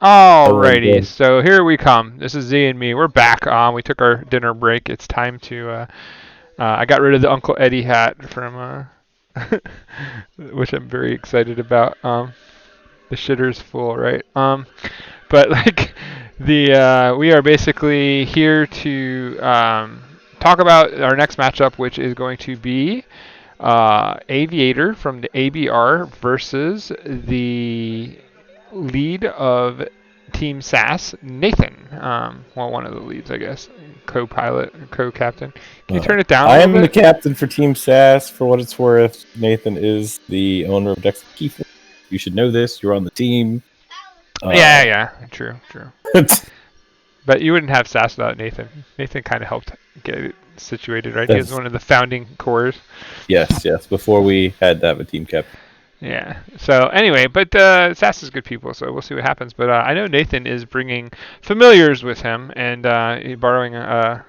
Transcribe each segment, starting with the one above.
Alrighty, so here we come. This is Z and me. We're back. We took our dinner break. It's time to. I got rid of the Uncle Eddie hat from, which I'm very excited about. The shitter's full, right? But like we are basically here to talk about our next matchup, which is going to be Aviator from the ABR versus the lead of Team SAS, Nathan. Well, one of the leads, I guess. Co-pilot, co-captain. Can you turn it down a I little am the bit? captain for Team SAS. For what it's worth, Nathan is the owner of Dex Keith. You should know this. You're on the team. Yeah. True. But you wouldn't have SAS without Nathan. Nathan kind of helped get it situated, right? He was That's one of the founding cores. yes. Before we had to have a team captain. Yeah. So anyway, but SAS is good people, so we'll see what happens. But I know Nathan is bringing familiars with him and borrowing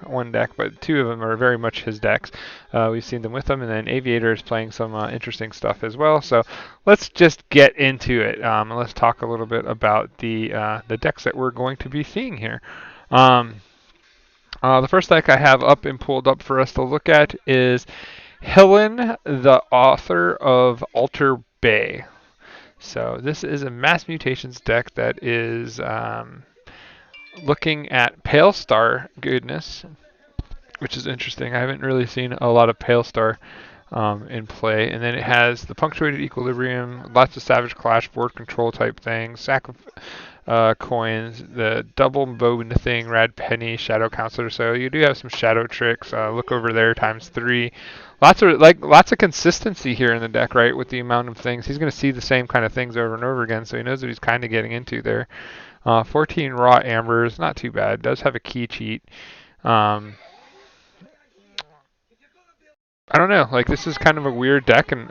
one deck, but two of them are very much his decks. We've seen them with him, and then Aviator is playing some interesting stuff as well. So let's just get into it. And let's talk a little bit about the decks that we're going to be seeing here. Um, the first deck I have up and pulled up for us to look at is Helen, the author of Alter Bay. So this is a mass mutations deck that is looking at Pale Star goodness, which is interesting. I haven't really seen a lot of Pale Star in play. And then it has the Punctuated Equilibrium, lots of Savage Clash, board control type things, sack of coins, the double bone thing, Rad Penny, Shadow Counselor. So you do have some shadow tricks. Look over there ×3. Lots of consistency here in the deck, right? With the amount of things, he's going to see the same kind of things over and over again, so he knows what he's kind of getting into there. 14 raw ambers, not too bad. Does have a key cheat. I don't know. Like, this is kind of a weird deck, and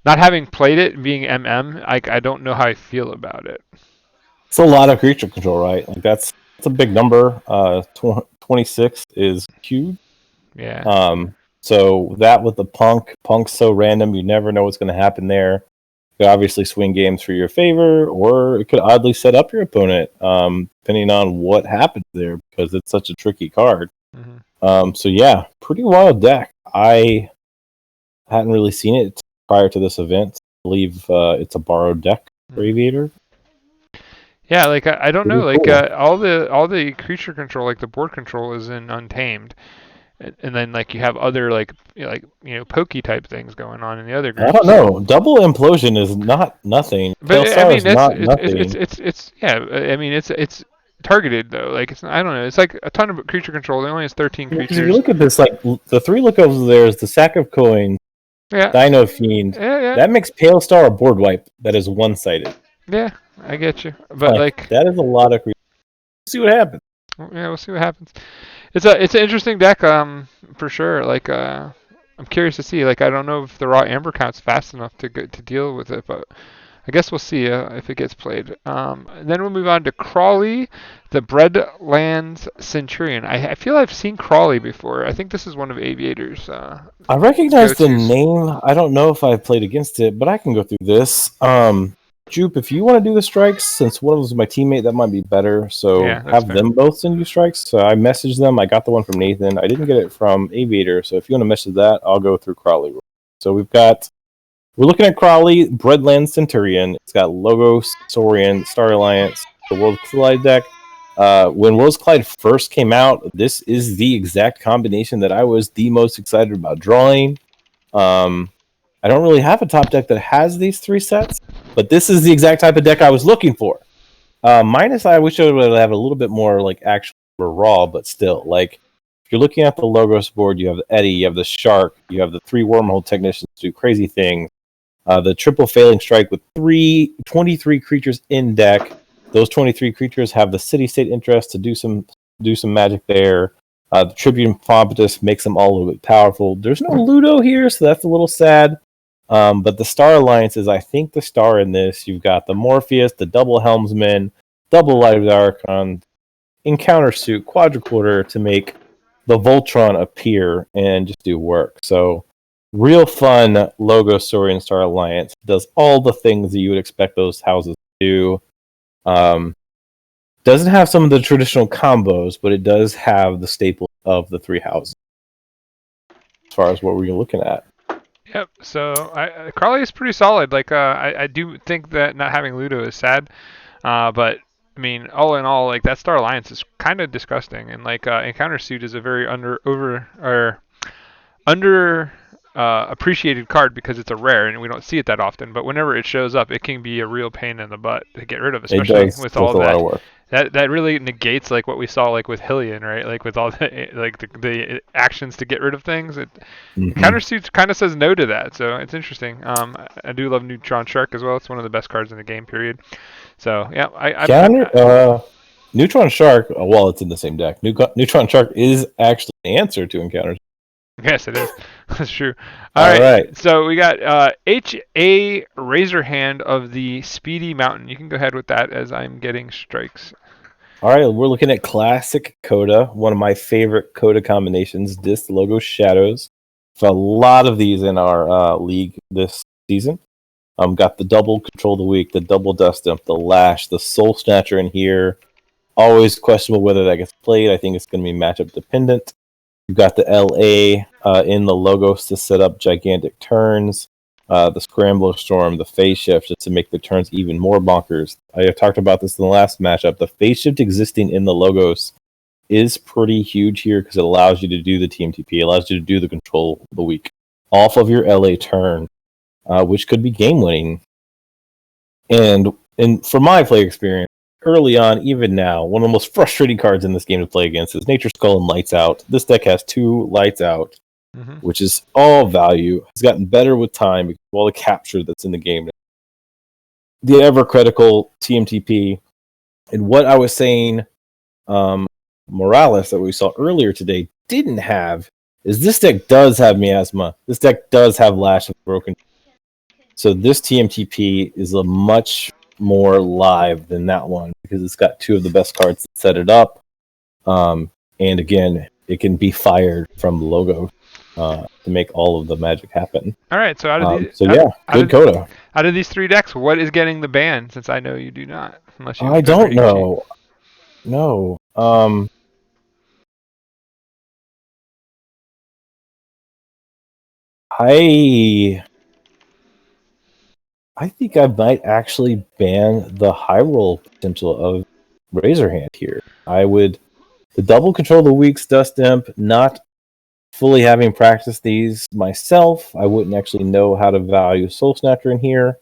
not having played it, being MM, I don't know how I feel about it. It's a lot of creature control, right? Like that's a big number. 26 is huge. Yeah. So that with the punk's so random, you never know what's going to happen there. You could obviously swing games for your favor, or it could oddly set up your opponent, depending on what happens there, because it's such a tricky card. So yeah, pretty wild deck. I hadn't really seen it prior to this event. I believe it's a borrowed deck for Aviator. Yeah, like I don't know, Pretty like cool. all the creature control, like the board control, is in Untamed, and then like you have other pokey type things going on in the other I don't groups. know. Double implosion is not nothing. But I Tailstar mean, is not nothing. it's yeah. I mean, it's targeted though. Like it's I don't know. It's like a ton of creature control. It only has 13 Because if you creatures. look at this, like the three lookups there is the sack of coins, Yeah, Dino Fiend. yeah. That makes Pale Star a board wipe that is one sided. Yeah, I get you. But Like like, that is a lot of creatures. See what happens. yeah, we'll see what happens. It's an interesting deck, for sure. Like, I'm curious to see. Like, I don't know if the raw amber count's fast enough to deal with it, but I guess we'll see if it gets played. And then we'll move on to Crawley, the Breadlands Centurion. I feel I've seen Crawley before. I think this is one of Aviator's I recognize the go-tos. name. I don't know if I've played against it, but I can go through this. Jupe, if you want to do the strikes, since one of them is my teammate, that might be better. So Yeah, that's have fair. them both send you strikes. So I messaged them. I got the one from Nathan. I didn't get it from Aviator. So if you want to message that, I'll go through Crawley. So we're looking at Crawley, Breadland Centurion. It's got Logos, Saurian, Star Alliance, the World Collide deck. When Worlds Collide first came out, this is the exact combination that I was the most excited about drawing. I don't really have a top deck that has these three sets, but this is the exact type of deck I was looking for. Minus, I wish I would have a little bit more like actual raw, but still, like if you're looking at the Logos board, you have the Eddie, you have the Shark, you have the three Wormhole Technicians do crazy things. The triple failing strike with 23 creatures in deck. Those 23 creatures have the city state interest to do some magic there. The Tribune Pompitus makes them all a little bit powerful. There's no Ludo here, so that's a little sad. But the Star Alliance is, I think, the star in this. You've got the Morpheus, the Double Helmsman, Double Light of the Archon, Encounter Suit, Quadricorder to make the Voltron appear and just do work. So, real fun logo story in Star Alliance. Does all the things that you would expect those houses to do. Doesn't have some of the traditional combos, but it does have the staple of the three houses as far as what we're looking at. Yep. So Crawley is pretty solid. Like I do think that not having Ludo is sad, but I mean, all in all, like that Star Alliance is kind of disgusting, and like Encounter Suit is a very under appreciated card because it's a rare and we don't see it that often. But whenever it shows up, it can be a real pain in the butt to get rid of, It especially does with take all a lot that. of work. That really negates like what we saw like with Hillian, right? Like with all the like the actions to get rid of things. Countersuit kind of says no to that, so it's interesting. I do love Neutron Shark as well. It's one of the best cards in the game, period. So yeah, Neutron Shark, while it's in the same deck, Neutron Shark is actually the answer to encounters. Yes, it is. That's true. All right. So we got H.A. Razorhand of the Speedy Mountain. You can go ahead with that as I'm getting strikes. All right, we're looking at Classic Coda, one of my favorite Coda combinations, Disc Logo Shadows. A lot of these in our league this season. Got the double Control of the Week, the double Dust Imp, the Lash, the Soul Snatcher in here. Always questionable whether that gets played. I think it's going to be matchup dependent. You've got the LA in the logos to set up gigantic turns. The Scrambler Storm, the Phase Shift, just to make the turns even more bonkers. I talked about this in the last matchup. The Phase Shift existing in the logos is pretty huge here because it allows you to do the TMTP, allows you to do the Control of the Week off of your LA turn, which could be game-winning. And from my play experience, early on, even now, one of the most frustrating cards in this game to play against is Nature's Skull and Lights Out. This deck has 2 Lights Out, which is all value. It's gotten better with time because of all the capture that's in the game. The ever-critical TMTP. And what I was saying, Morales, that we saw earlier today, didn't have, is this deck does have Miasma. This deck does have Lash of Broken. So this TMTP is a much more live than that one because it's got 2 of the best cards that set it up. And again, it can be fired from logo to make all of the magic happen. All right, so out of these, good Coda. Out of these 3 decks, what is getting the ban? Since I know you do not, unless you. I don't know. No. I think I might actually ban the high roll potential of Razorhand here. The double Control of the Week's Dust Imp, not fully having practiced these myself, I wouldn't actually know how to value Soul Snatcher in here.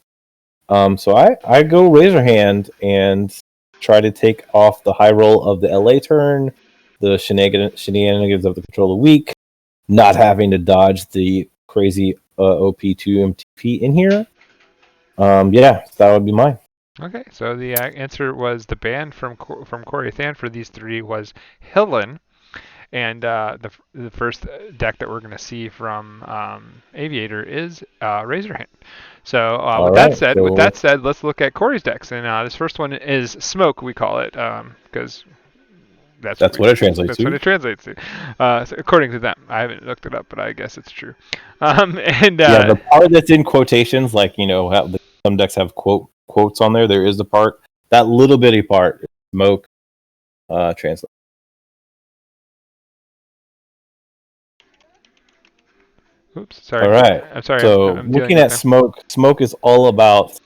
So I go Razorhand and try to take off the high roll of the LA turn, the shenanigans of the Control of the Week, not having to dodge the crazy OP2 MTP in here. That would be mine. Okay, so the answer was the ban from Coraythan for these 3 was Hillen, and the first deck that we're going to see from Aviator is Razorhand. So with that said, let's look at Corey's decks, and this first one is Smoke, we call it, because that's what it translates to. That's what it translates to, so according to them. I haven't looked it up, but I guess it's true. The part that's in quotations, like how some decks have quotes on there. There is the part, that little bitty part, Smoke translate. Oops, sorry. All right. I'm sorry. So I'm looking at Smoke is all about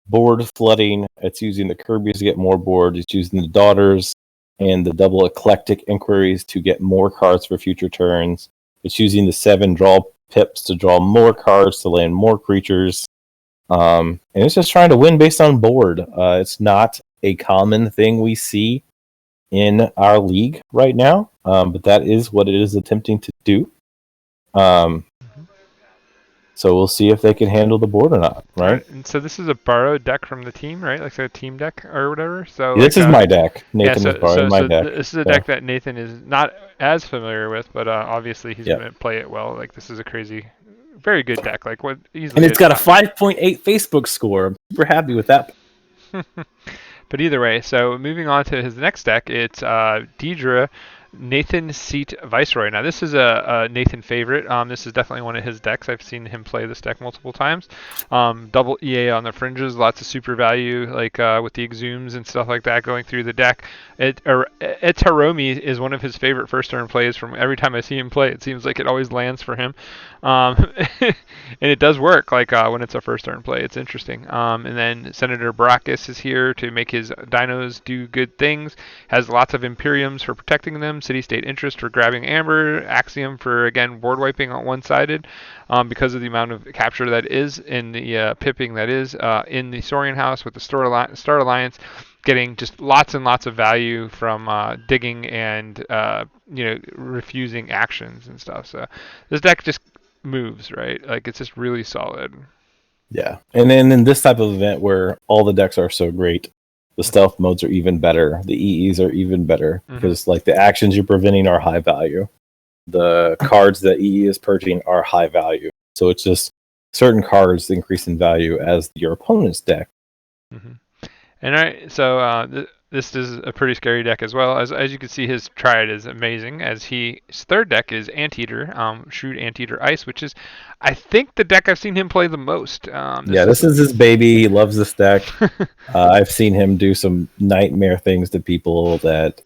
board flooding. It's using the Kirby's to get more board. It's using the Daughters and the double Eclectic Inquiries to get more cards for future turns. It's using the 7 draw pips to draw more cards to land more creatures. And it's just trying to win based on board. It's not a common thing we see in our league right now, but that is what it is attempting to do. So we'll see if they can handle the board or not, right? And so this is a borrowed deck from the team, right? Like a team deck or whatever. So this is my deck. Nathan is borrowing my deck. This is a deck that Nathan is not as familiar with, but obviously he's going to play it well. Like this is a crazy, very good deck. Like what easily. And it's got a 5.8 Facebook score. I'm super happy with that. But either way, so moving on to his next deck, it's Deidre Nathan Seat Viceroy. Now, this is a Nathan favorite. This is definitely one of his decks. I've seen him play this deck multiple times. Double EA on the fringes, lots of super value, like with the exhumes and stuff like that going through the deck. Etaromi is one of his favorite first turn plays. From every time I see him play, it seems like it always lands for him. And it does work, like when it's a first turn play. It's interesting. And then Senator Baracus is here to make his dinos do good things. Has lots of Imperiums for protecting them, City State Interest for grabbing Amber, Axiom for, again, board wiping on one-sided because of the amount of capture that is in the pipping that is in the Saurian House with the Star Alliance, getting just lots and lots of value from digging and refusing actions and stuff. So this deck just moves, right? Like, it's just really solid. Yeah, and then in this type of event where all the decks are so great, the stealth modes are even better. The EEs are even better because like the actions you're preventing are high value. The cards that EE is purging are high value. So it's just certain cards increase in value as your opponent's deck. Mm-hmm. And all right, so this is a pretty scary deck as well. As you can see, his triad is amazing. As his third deck is Anteater, Shrewd Anteater Ice, which is, I think, the deck I've seen him play the most. This is his baby. He loves this deck. I've seen him do some nightmare things to people that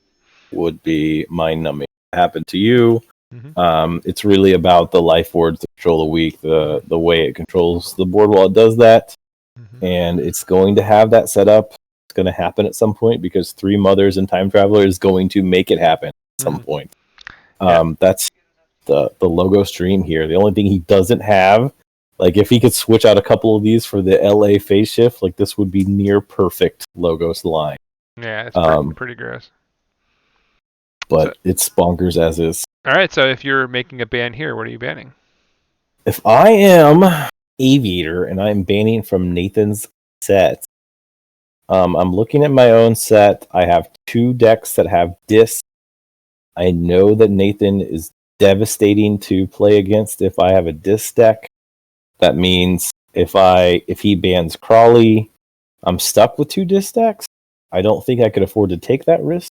would be mind-numbing. Happen to you. Mm-hmm. It's really about the life wards that control the weak, the way it controls the board while it does that. Mm-hmm. And it's going to have that set up. It's going to happen at some point because Three Mothers and Time Traveler is going to make it happen at some point. That's the logo stream here. The only thing he doesn't have, like if he could switch out a couple of these for the LA phase shift, like this would be near perfect logos line. Yeah, it's pretty gross. But it's bonkers as is. All right, so if you're making a ban here, what are you banning? If I am Aviator and I'm banning from Nathan's set, I'm looking at my own set. I have 2 decks that have discs. I know that Nathan is devastating to play against if I have a disc deck. That means if he bans Crawley, I'm stuck with 2 disc decks. I don't think I could afford to take that risk.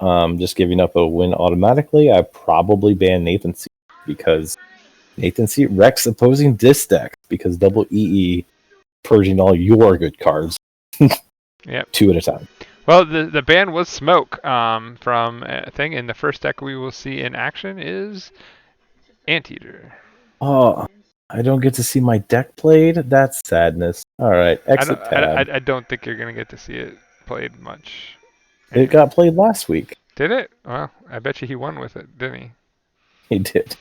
Just giving up a win automatically. I probably ban Nathan Seat because Nathan Seat wrecks opposing disc decks because double EE purging all your good cards. Yep. 2 at a time. Well, the ban was Smoke from a thing, and the first deck we will see in action is Anteater. Oh, I don't get to see my deck played? That's sadness. All right, exit tab. I don't think you're going to get to see it played much. It got played last week. Did it? Well, I bet you he won with it, didn't he? He did.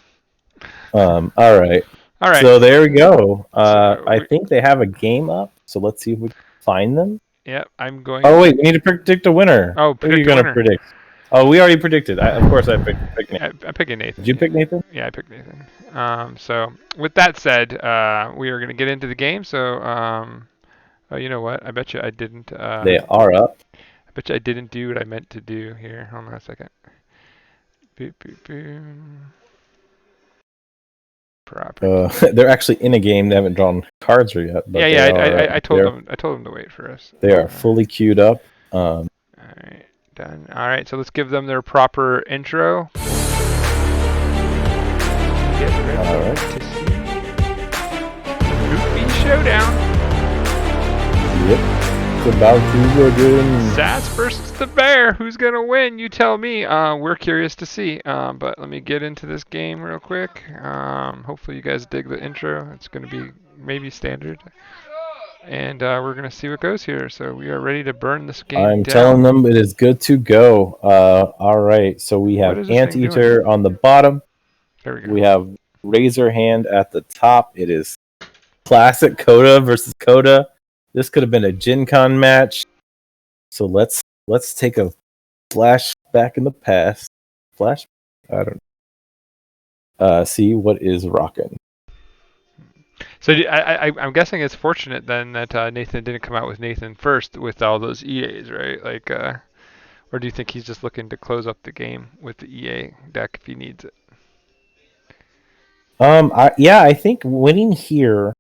All right. All right. So there we go. I think they have a game up, so let's see if we can find them. Yep, I'm going. Oh wait, we need to predict a winner. Oh, who are you going to predict? Oh, we already predicted. Of course, I picked Nathan. I'm picking Nathan. Did you pick Nathan? Yeah, I picked Nathan. So with that said, we are going to get into the game. So, oh, you know what? I bet you I didn't. They are up. I bet you I didn't do what I meant to do here. Hold on a second. Boop, boop, boop. They're actually in a game. They haven't drawn cards yet. But I told them. I told them to wait for us. They are fully queued up. All right, done. All right, so let's give them their proper intro. Get ready to see Goofy Showdown. Yep. It's about to begin. Sass versus the Bear. Who's going to win? You tell me. We're curious to see. But let me get into this game real quick. Hopefully you guys dig the intro. It's going to be maybe standard. And we're going to see what goes here. So we are ready to burn this game I'm down. telling them it is good to go. All right. So we have Anteater on the bottom. There we go. We have Razor Hand at the top. It is classic Coda versus Coda. This could have been a Gen Con match. So let's take a flash back in the past. Flash? I don't know. See what is rocking. So I'm guessing it's fortunate then that Nathan didn't come out with Nathan first with all those EAs, right? Like, or do you think he's just looking to close up the game with the EA deck if he needs it? I think winning here.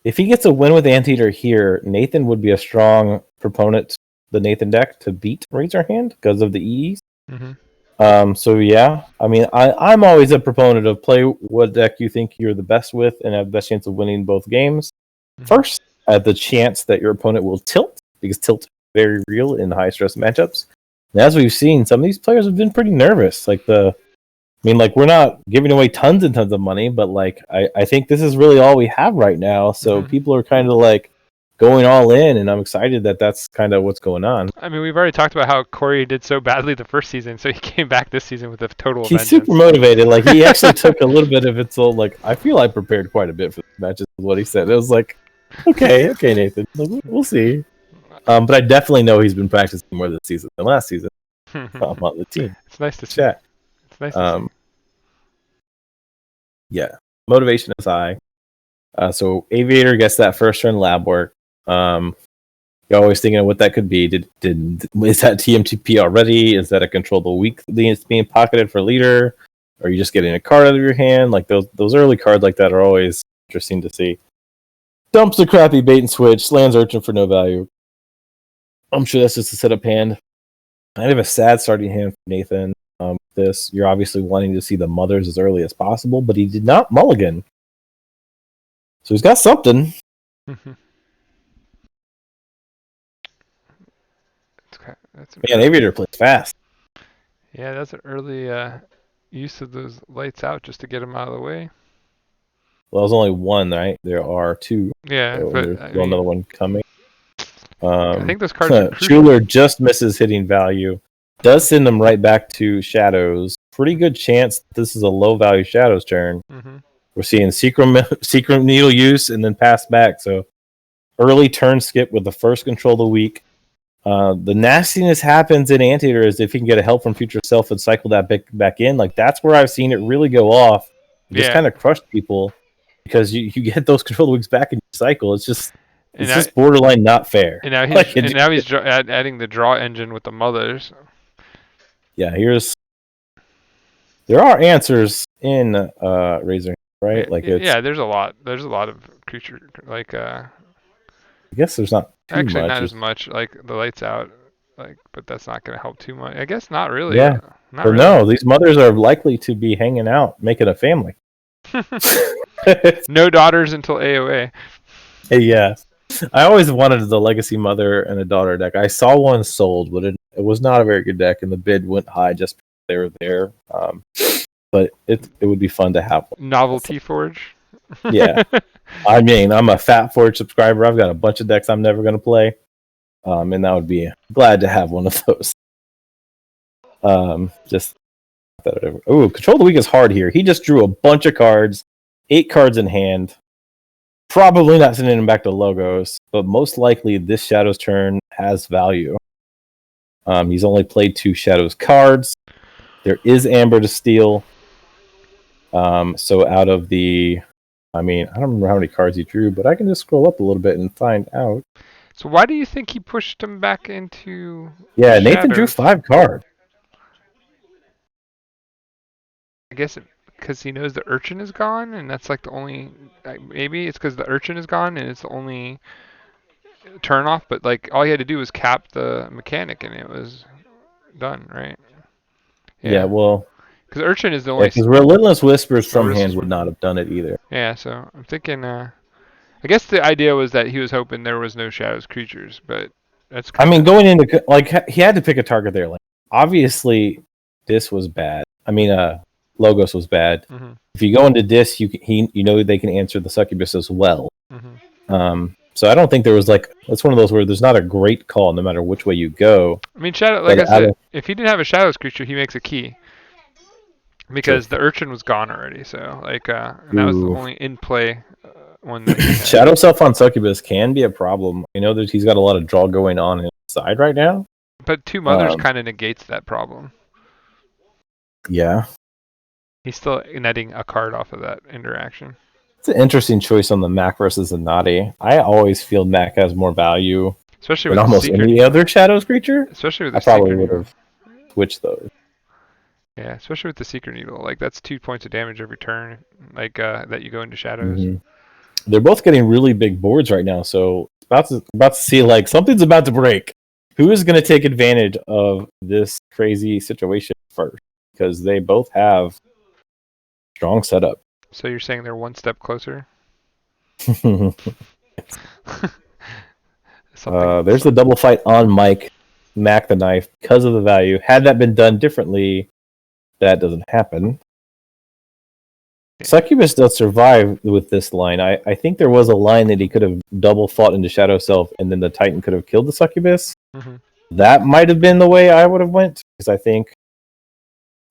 If he gets a win with Anteater here, Nathan would be a strong proponent the Nathan deck to beat Razorhand because of the EEs. Mm-hmm. So yeah, I mean, I'm always a proponent of play what deck you think you're the best with and have the best chance of winning both games. Mm-hmm. First, at the chance that your opponent will tilt, because tilt is very real in high stress matchups. And as we've seen, some of these players have been pretty nervous. We're not giving away tons and tons of money, but I think this is really all we have right now. So people are kind of like going all in, and I'm excited that that's kind of what's going on. I mean, we've already talked about how Corey did so badly the first season, so he came back this season with a total He's vengeance. super motivated. Like, he actually took a little bit of it. So, like, I feel I prepared quite a bit for the matches. Is what he said. It was like, okay, Nathan, we'll see. But I definitely know he's been practicing more this season than last season. On the team. It's nice to see. Chat. It's nice to see. Yeah, motivation is high. So AV8R gets that first turn lab work. You're always thinking of what that could be. Is that TMTP already? Is that a control the weak that's being pocketed for leader? Or are you just getting a card out of your hand? Like those early cards like that are always interesting to see. Dumps a crappy bait and switch, lands Urchin for no value. I'm sure that's just a setup hand. I have a sad starting hand for Nathan. This you're obviously wanting to see the mothers as early as possible, but he did not mulligan. So he's got something. Man, AV8R plays fast. Yeah, that's an early use of those lights out just to get him out of the way. Well, there's only one, right? There are two. Yeah, so but there's another one coming. I think those cards are Schuler just misses hitting value. Does send them right back to Shadows. Pretty good chance this is a low value Shadows turn. Mm-hmm. We're seeing secret needle use and then pass back. So early turn skip with the first control of the week. The nastiness happens in Anteater is if he can get a help from future self and cycle that back in. Like, that's where I've seen it really go off. It just kind of crushed people because you get those control weeks back in your cycle. It's just borderline not fair. And now he's adding the draw engine with the mothers. Yeah, there are answers in Razor, right? Like, there's a lot. There's a lot of creature like. I guess there's not too actually much. Not as much. Like the lights out, but that's not going to help too much. I guess not really. Yeah. But really. No, these mothers are likely to be hanging out, making a family. No daughters until AOA. Yeah. I always wanted the Legacy Mother and a daughter deck. I saw one sold, but it was not a very good deck, and the bid went high just because they were there. But it would be fun to have one. Novelty Forge? Yeah. I mean, I'm a Fat Forge subscriber. I've got a bunch of decks I'm never going to play. And that would be glad to have one of those. Control of the Week is hard here. He just drew a bunch of cards, 8 cards in hand. Probably not sending him back to Logos, but most likely this Shadows turn has value. He's only played 2 Shadows cards. There is Amber to steal. So out of the... I mean, I don't remember how many cards he drew, but I can just scroll up a little bit and find out. So why do you think he pushed him back into Nathan Shadows? Drew 5 cards. I guess because he knows the Urchin is gone, and that's like the only... maybe it's because the Urchin is gone, and it's the only turn off, but like all he had to do was cap the mechanic, and it was done, right? Yeah, well... Because Urchin is the only... because Relentless Whispers from hand would not have done it either. Yeah, so I'm thinking... I guess the idea was that he was hoping there was no Shadows creatures, but that's... I mean, going into... Like, he had to pick a target there. Like, obviously, this was bad. I mean, Logos was bad. Mm-hmm. If you go into Dis, you know they can answer the Succubus as well. Mm-hmm. So I don't think there was it's one of those where there's not a great call no matter which way you go. I mean, I said, if he didn't have a Shadows creature, he makes a key. Because the Urchin was gone already, so and that was the only in play one. Shadow Self on Succubus can be a problem. I know that he's got a lot of draw going on his side right now. But 2 mothers kind of negates that problem. Yeah. He's still netting a card off of that interaction. It's an interesting choice on the Mac versus the Nadi. I always feel Mac has more value, especially with almost any other Shadows creature. Especially with the I probably would have switched those. Yeah, especially with the Secret Needle. Like, that's 2 points of damage every turn, that you go into Shadows. Mm-hmm. They're both getting really big boards right now, so about to see, something's about to break. Who is going to take advantage of this crazy situation first? Because they both have strong setup. So you're saying they're one step closer? There's the double fight on Mike, Mac the Knife, because of the value. Had that been done differently, that doesn't happen. Yeah. Succubus does survive with this line. I think there was a line that he could have double fought into Shadow Self, and then the Titan could have killed the Succubus. Mm-hmm. That might have been the way I would have went, because I think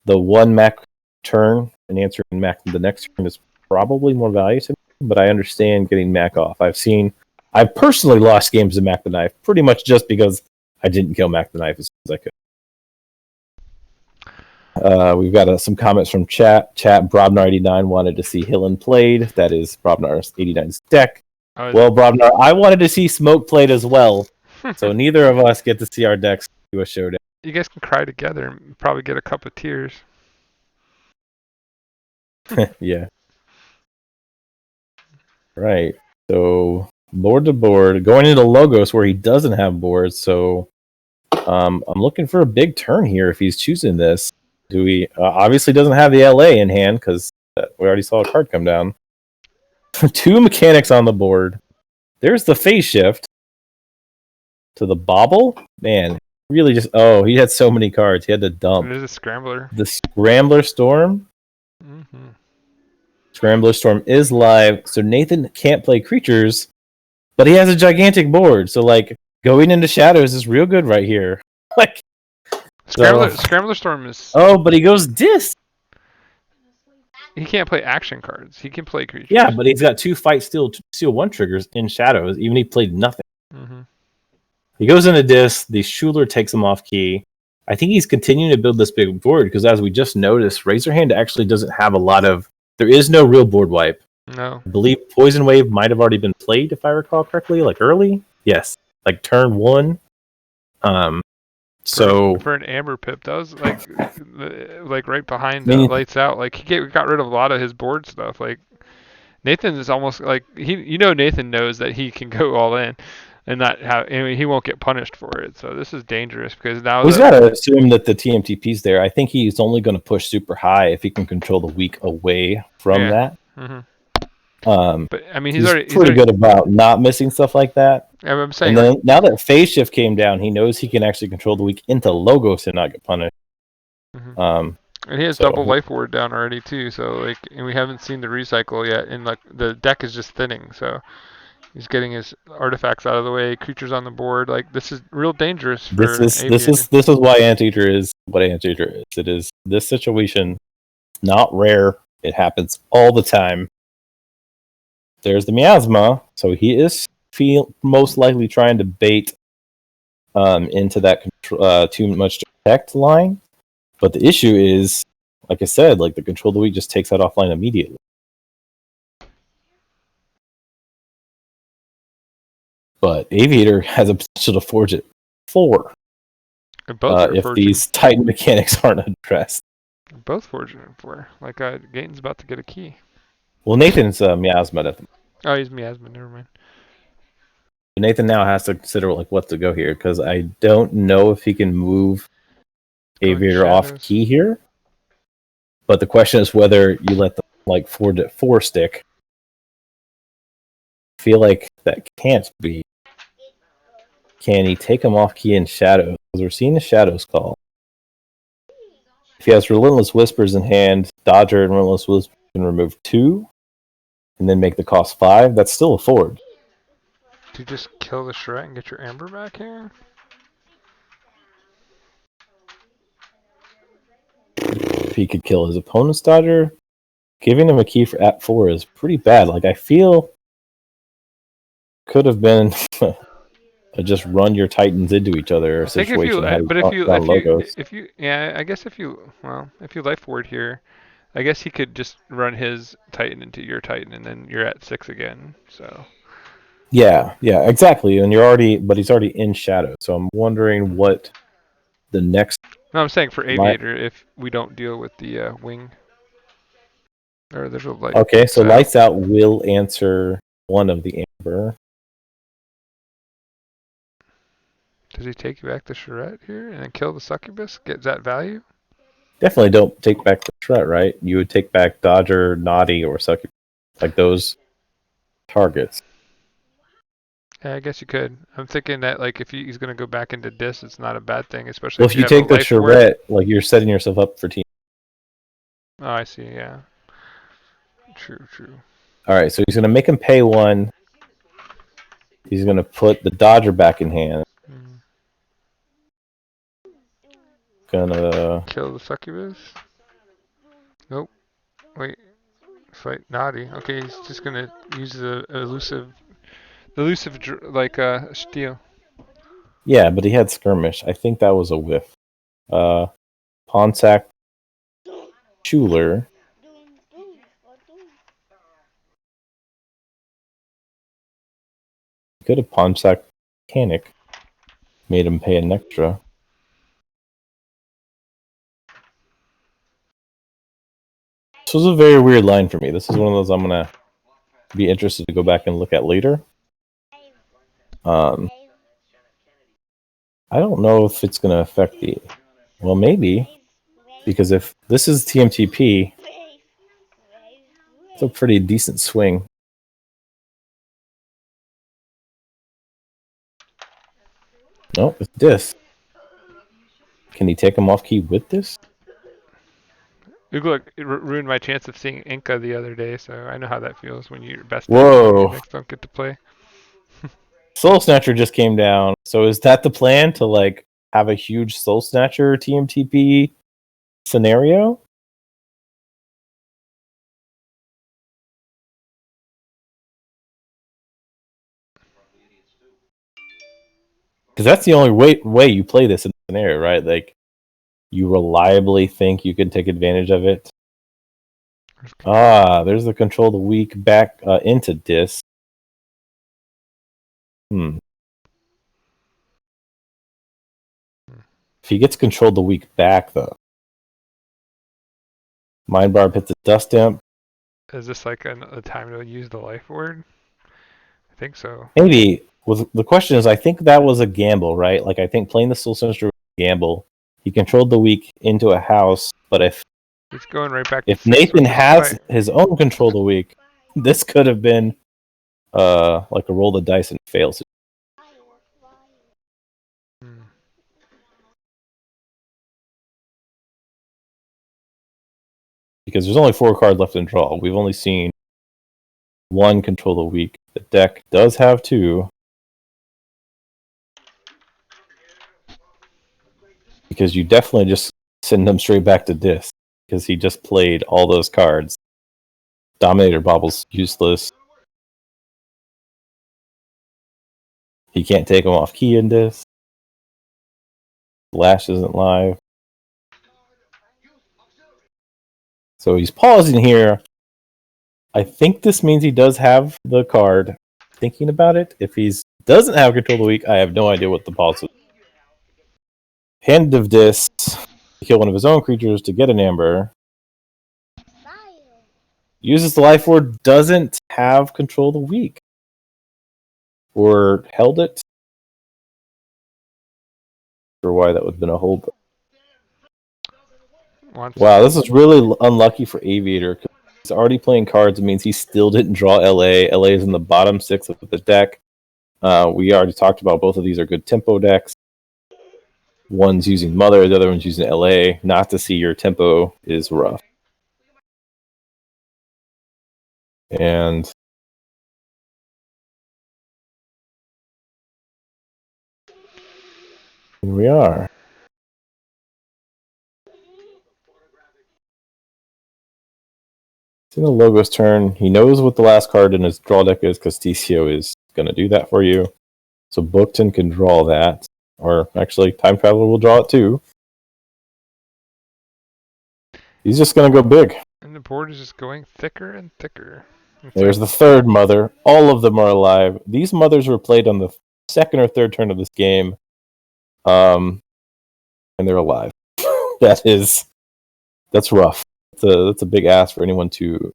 the one Mac turn and answering Mac the next turn is probably more value to me, but I understand getting Mac off. I've personally lost games to Mac the Knife pretty much just because I didn't kill Mac the Knife as soon as I could. We've got some comments from chat. Brobnar89 wanted to see Hillen played. That is Brobnar89's deck. Well, Brobnar, I wanted to see Smoke played as well. So neither of us get to see our decks do a showdown. You guys can cry together and probably get a cup of tears. Yeah. Right. So board to board, going into Logos where he doesn't have boards. So I'm looking for a big turn here if he's choosing this. Do we obviously doesn't have the LA in hand because we already saw a card come down. 2 mechanics on the board. There's the phase shift to the bobble. Man, really just he had so many cards. He had to dump. There's a Scrambler. The Scrambler Storm. Mm-hmm. Scrambler Storm is live, so Nathan can't play creatures, but he has a gigantic board. So like going into Shadows is real good right here. Like Scrambler Storm is. Oh, but he goes disc. He can't play action cards. He can play creatures. Yeah, but he's got 2 Fight Steel 1 triggers in Shadows. Even he played nothing. Mm-hmm. He goes into disc. The Schuler takes him off key. I think he's continuing to build this big board because, as we just noticed, Razorhand actually doesn't have a lot of. There is no real board wipe. No. I believe Poison Wave might have already been played, if I recall correctly, like early. Yes, like turn 1. So for an Amber Pip, that was like right behind Lights Out. Like he got rid of a lot of his board stuff. Like Nathan is almost like Nathan knows that he can go all in, and not have. I mean, he won't get punished for it. So this is dangerous because now he's got to assume that the TMTP's there. I think he's only going to push super high if he can control the weak away from that. Mm-hmm. But I mean, he's pretty good about not missing stuff like that. I'm saying, and then now that phase shift came down, he knows he can actually control the weak into Logos and not get punished. Mm-hmm. And he has double life ward down already too. So and we haven't seen the recycle yet, and the deck is just thinning. So he's getting his artifacts out of the way, creatures on the board. Like this is real dangerous for this is why Anteater is what Anteater is. It is this situation, not rare. It happens all the time. There's the Miasma, so he is most likely trying to bait into that too much to protect line. But the issue is, like I said, like the control of the weak just takes that offline immediately. But Aviator has a potential to forge it 4 if these Titan mechanics aren't addressed. Both forging it 4. Like Gaten's about to get a key. Well, Nathan's Miasma at the. Oh, he's Miasma. Never mind. Nathan now has to consider like what to go here because I don't know if he can move Aviator off key here. But the question is whether you let them forge it 4 stick. I feel like that can't be. Can he take him off key in Shadows? Because we're seeing the Shadows call. If he has Relentless Whispers in hand, Dodger and Relentless Whispers can remove 2 and then make the cost 5. That's still a forge. Do you just kill the Shret and get your Amber back here? If he could kill his opponent's Dodger, giving him a key for at 4 is pretty bad. Like, I feel could have been just run your Titans into each other. I think if you life forward here, I guess he could just run his Titan into your Titan, and then you're at 6 again. So. Yeah, exactly. And but he's already in Shadow. So I'm wondering what the next. No, I'm saying for Aviator, if we don't deal with the wing, or there's a light. Okay, so Lights Out will answer one of the Amber. Does he take you back the charrette here and then kill the succubus? Get that value? Definitely don't take back the threat, right? You would take back Dodger, Naughty, or Succubus. Like those targets. Yeah, I guess you could. I'm thinking that like if he's gonna go back into dis, it's not a bad thing, especially Well, if if you you have a take the life ward. charrette, like you're setting yourself up for team. Oh, I see. Yeah. True. True. All right, so he's going to make him pay 1. He's going to put the Dodger back in hand. Mm. Gonna Kill the succubus. Nope. Wait. Fight naughty. Okay, he's just gonna use the elusive like steel. yeah, but he had skirmish. I think that was a whiff. Pawn sack Schuler. Could have pawn sack Mechanic. Made him pay an extra. This was a very weird line for me. This is one of those I'm gonna be interested to go back and look at later. I don't know if it's gonna affect the. Well, maybe, because if this is TMTP, it's a pretty decent swing. No, it's this. Can he take him off key with this? Look, it ruined my chance of seeing Inca the other day, so I know how that feels when your best Whoa. decks don't get to play. Soul Snatcher just came down. So is that the plan, to like have a huge Soul Snatcher TMTP scenario? Because that's the only way you play this in the scenario, right? Like, you reliably think you can take advantage of it. There's the control the weak back into dis. If he gets control the weak back, though. Mind Barb hits a dust imp. Is this like a time to use the life word? I think so. Maybe. Well, the question is, I think that was a gamble, right? Like, I think playing the Soul Sinister was a gamble. He controlled the weak into a house, but if He's going right back if to 6 Nathan with this has fight. his own control the weak, this could have been like a roll the dice and fail. Hmm. Because there's only 4 cards left in draw. We've only seen 1 control the weak. The deck does have 2. Because you definitely just send him straight back to disc. Because he just played all those cards. Dominator Bobble's useless. He can't take him off key in disc. Lash isn't live. So he's pausing here. I think this means he does have the card. Thinking about it, if he doesn't have control of the weak, I have no idea what the pause is. Hand of Dis, kill one of his own creatures to get an amber. Uses the life ward, doesn't have control of the weak. Or held it. Or why that would have been a hold. Wow, this is really unlucky for Aviator. He's already playing cards. It means he still didn't draw LA. LA is in the bottom 6 of the deck. We already talked about both of these are good tempo decks. One's using Mother, the other one's using LA. Not to see your tempo is rough. And here we are. It's in the Logo's turn. He knows what the last card in his draw deck is because TCO is going to do that for you. So Bookton can draw that. Or actually, Time Traveler will draw it too. He's just going to go big. And the board is just going thicker and thicker. There's the third mother. All of them are alive. These mothers were played on the second or third turn of this game. And they're alive. That's rough. That's a big ask for anyone to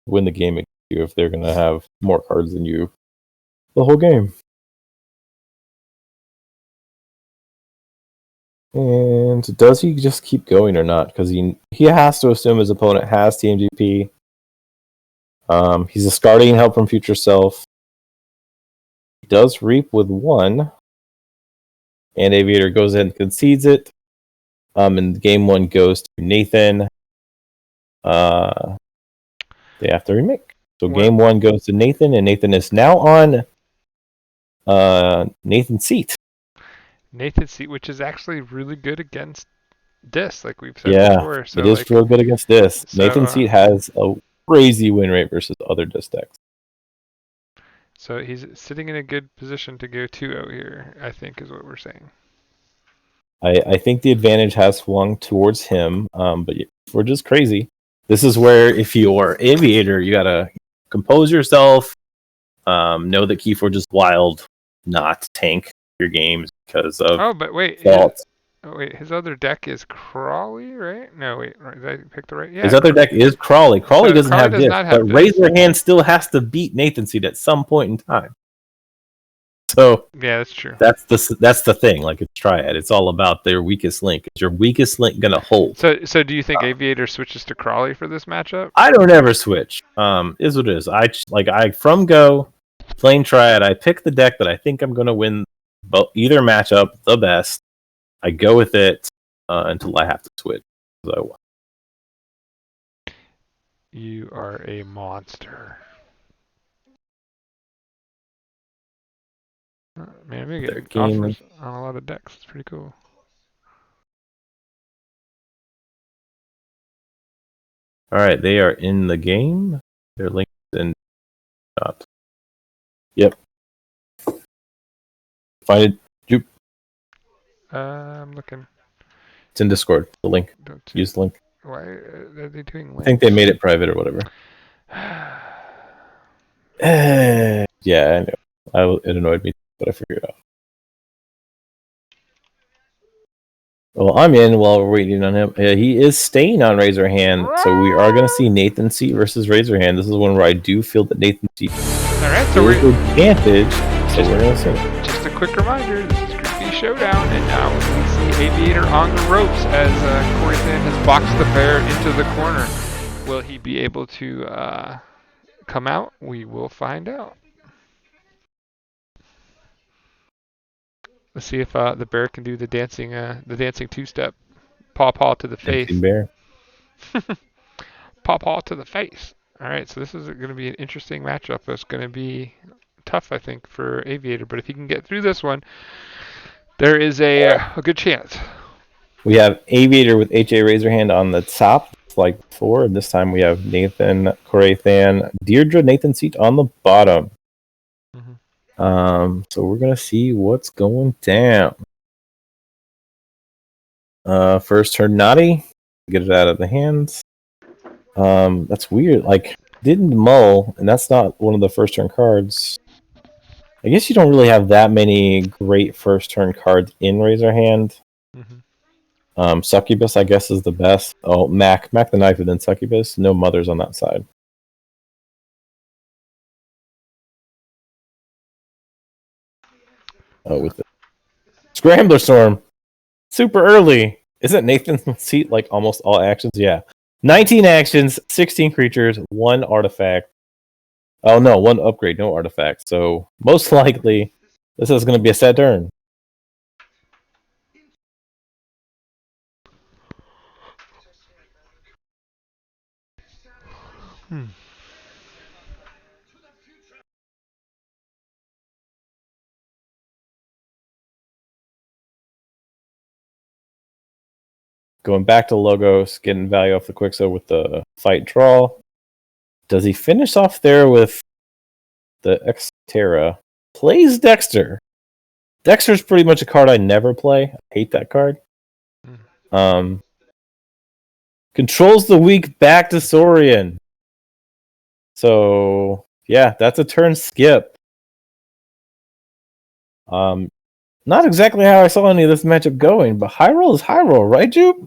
win the game against you if they're going to have more cards than you the whole game. And does he just keep going or not? Because he has to assume his opponent has TMGP. He's discarding Help from Future Self. He does Reap with 1. And AV8R goes in and concedes it. And game 1 goes to Nathan. They have to remake. So game 1 goes to Nathan, and Nathan is now on Nathan's seat. Nathan's seat, which is actually really good against Dis, like we've said before. So it is real good against Dis. So, Nathan's seat has a crazy win rate versus other Dis decks. So he's sitting in a good position to go 2-0 here, I think is what we're saying. I think the advantage has swung towards him, but if we're just crazy, this is where if you're AV8R, you gotta compose yourself, know that Keyforge is wild, not tank your games because of faults. His other deck is Crawley, right? No, wait, did I pick the right? Yeah. His other deck is Crawley. Crawley doesn't have this, but Razorhand still has to beat Nathan's seed at some point in time. So yeah, that's true. That's the thing. Like it's Triad, it's all about their weakest link. Is your weakest link gonna hold? So do you think AV8R switches to Crawley for this matchup? I don't ever switch. Is what it is. I from go playing Triad. I pick the deck that I think I'm gonna win either matchup the best. I go with it until I have to switch. So you are a monster. Man, we get offers on a lot of decks. It's pretty cool. All right, they are in the game. They're linked in chat. Yep. Find it. Jupe. I'm looking. It's in Discord. The link. Use the link. Why are they doing links? I think they made it private or whatever. Yeah, I know. It annoyed me, but I figured it out. Well, I'm in while we're waiting on him. He is staying on Razorhand, so we are going to see Nathan's seat versus Razorhand. This is one where I do feel that Nathan's seat is advantage, so we're going to see. Just a quick reminder, this is Creepy Showdown, and now we see AV8R on the ropes as Coraythan has boxed the pair into the corner. Will he be able to come out? We will find out. Let's see if the bear can do the dancing two-step. Paw to the face. Dancing bear. Paw to the face. All right, so this is going to be an interesting matchup. It's going to be tough, I think, for AV8R. But if he can get through this one, there is a good chance. We have AV8R with HA Razorhand on the top, like before. And this time we have Nathan, Coraythan, Deirdre, Nathan's seat on the bottom. So we're gonna see what's going down. First turn Naughty, get it out of the hands. That's weird. Like didn't mull, and that's not one of the first turn cards. I guess you don't really have that many great first turn cards in Razorhand. Succubus, I guess, is the best. Oh, Mac the Knife, and then Succubus. No mothers on that side. Oh, with the Scrambler Storm. Super early. Isn't Nathan's seat like almost all actions? Yeah. 19 actions, 16 creatures, 1 artifact. Oh, no, 1 upgrade, no artifact. So, most likely, this is going to be a set turn. Going back to Logos, getting value off the Quixo with the fight draw. Does he finish off there with the Xterra? Plays Dexter. Dexter's pretty much a card I never play. I hate that card. Controls the weak back to Saurian. So, yeah, that's a turn skip. Not exactly how I saw any of this matchup going, but high roll is high roll, right, Jupe?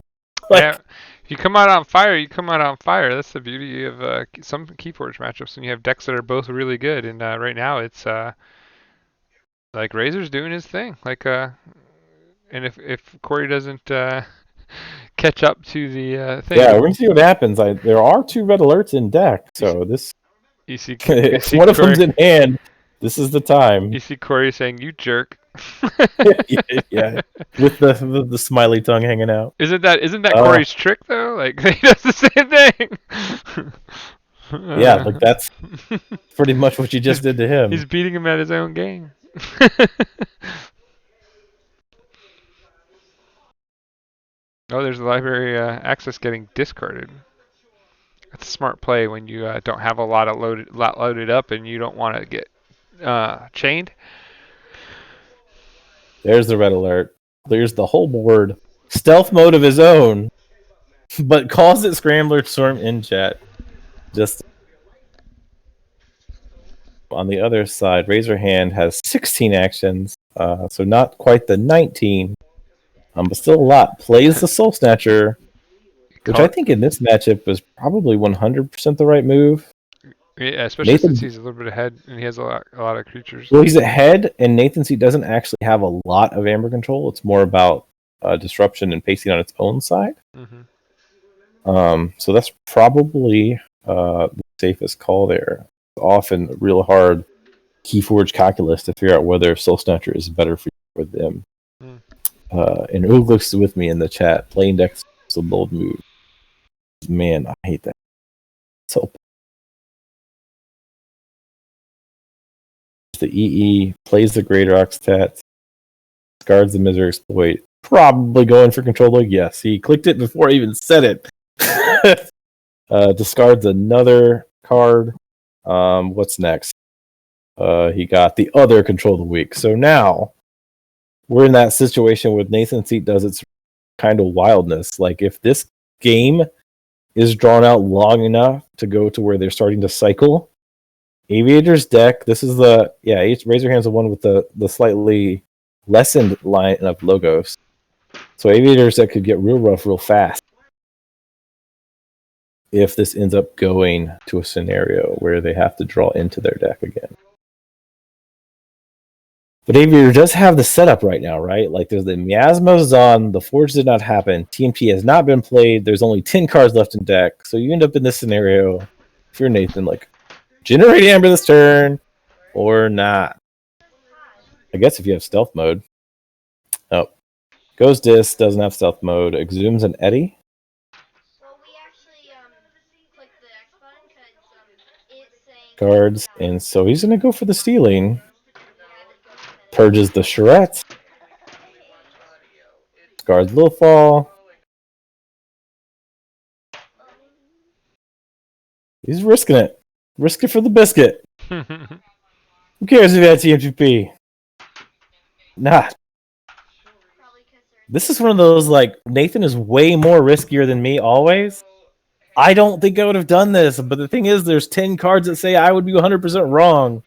Yeah. If you come out on fire, you come out on fire. That's the beauty of some Keyforge matchups when you have decks that are both really good. And right now it's like Razor's doing his thing. Like And if Corey doesn't catch up to the Yeah, thing, we're gonna see what happens. There are 2 red alerts in deck, so this you if see one of them's Corey in hand, this is the time. you see Corey saying you jerk. Yeah, with the smiley tongue hanging out. Isn't that Uh, Corey's trick though? Like he does the same thing. yeah, like that's Uh, pretty much what you just he's did to him. he's beating him at his own game. Oh, there's the library access getting discarded. That's a smart play when you don't have a lot loaded up and you don't want to get chained. There's the red alert. Clears the whole board. Stealth mode of his own, but calls it Scrambler Storm in chat. Just on the other side, Razorhand has 16 actions, so not quite the 19, but still a lot. Plays the Soul Snatcher, which Call I it, think in this matchup was probably 100% the right move. yeah, especially since Nathan, he's a little bit ahead and he has a lot of creatures. well, he's ahead, and Nathan C doesn't actually have a lot of Amber control. It's more about disruption and pacing on its own side. Hmm. So that's probably the safest call there. Often real hard Keyforge calculus to figure out whether Soul Snatcher is better for them. Mm. And Uglix is with me in the chat. Playing decks is a bold move. Man, I hate that. So the EE plays the Greater Oxtat, discards the Misery Exploit. Probably going for control though. Yes, he clicked it before I even said it. Discards another card. What's next? He got the other control of the week. So now we're in that situation with Nathan Seat does its kind of wildness. Like if this game is drawn out long enough to go to where they're starting to cycle, Aviator's deck, this is Razorhand's the one with the slightly lessened line of logos. So Aviator's deck could get real rough real fast if this ends up going to a scenario where they have to draw into their deck again. But Aviator does have the setup right now, right? Like there's the Miasma's on, the Forge did not happen, TMT has not been played, there's only 10 cards left in deck. So you end up in this scenario, if you're Nathan, like, generate Amber this turn or not. I guess if you have stealth mode. Oh. Goes Disc, doesn't have stealth mode, exhumes an Eddy. Cards, and so he's going to go for the stealing. Purges the charrette. Discards Lilfall. He's risking it. Risk it for the biscuit. Who cares if you had TMGP? Nah. This is one of those, like, Nathan is way more riskier than me always. I don't think I would have done this, but the thing is, there's 10 cards that say I would be 100% wrong.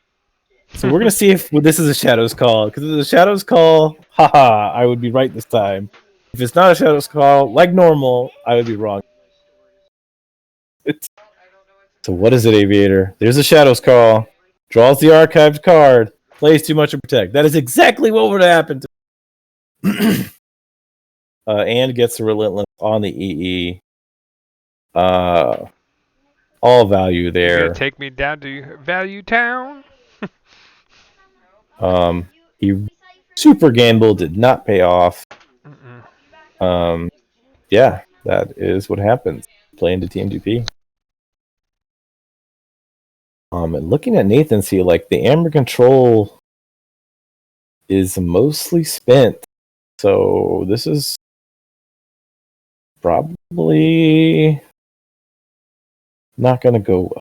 So we're going to see if this is a Shadows call. Because if it's a Shadows call, haha, I would be right this time. If it's not a Shadows call, like normal, I would be wrong. So what is it, Aviator? There's a Shadows call. Draws the archived card. Plays too much to protect. That is exactly what would happen to and gets the Relentless on the EE. All value You gonna there. take me down to Value Town? He super gamble did not pay off. Yeah, that is what happens playing to TMGP. And looking at Nathan's here, like the Amber control is mostly spent, so this is probably not going to go well.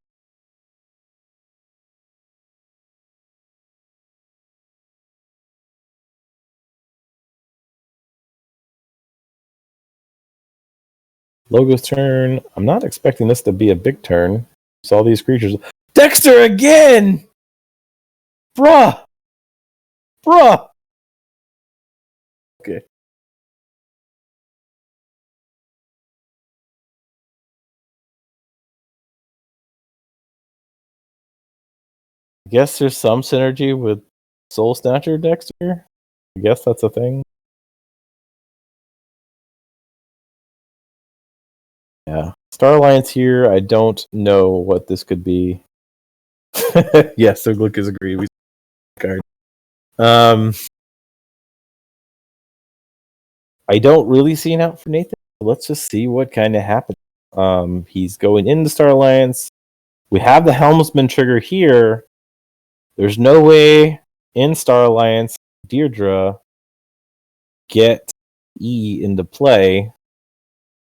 Logo's turn. I'm not expecting this to be a big turn. Saw these creatures. Dexter again! Bruh! Okay. I guess there's some synergy with Soul Snatcher Dexter. I guess that's a thing. Star Alliance here. I don't know what this could be. Yes, so Glick is agreed. We card. I don't really see an out for Nathan. Let's just see what kind of happens. He's going into Star Alliance. We have the Helmsman trigger here. There's no way in Star Alliance Deirdre get E into play,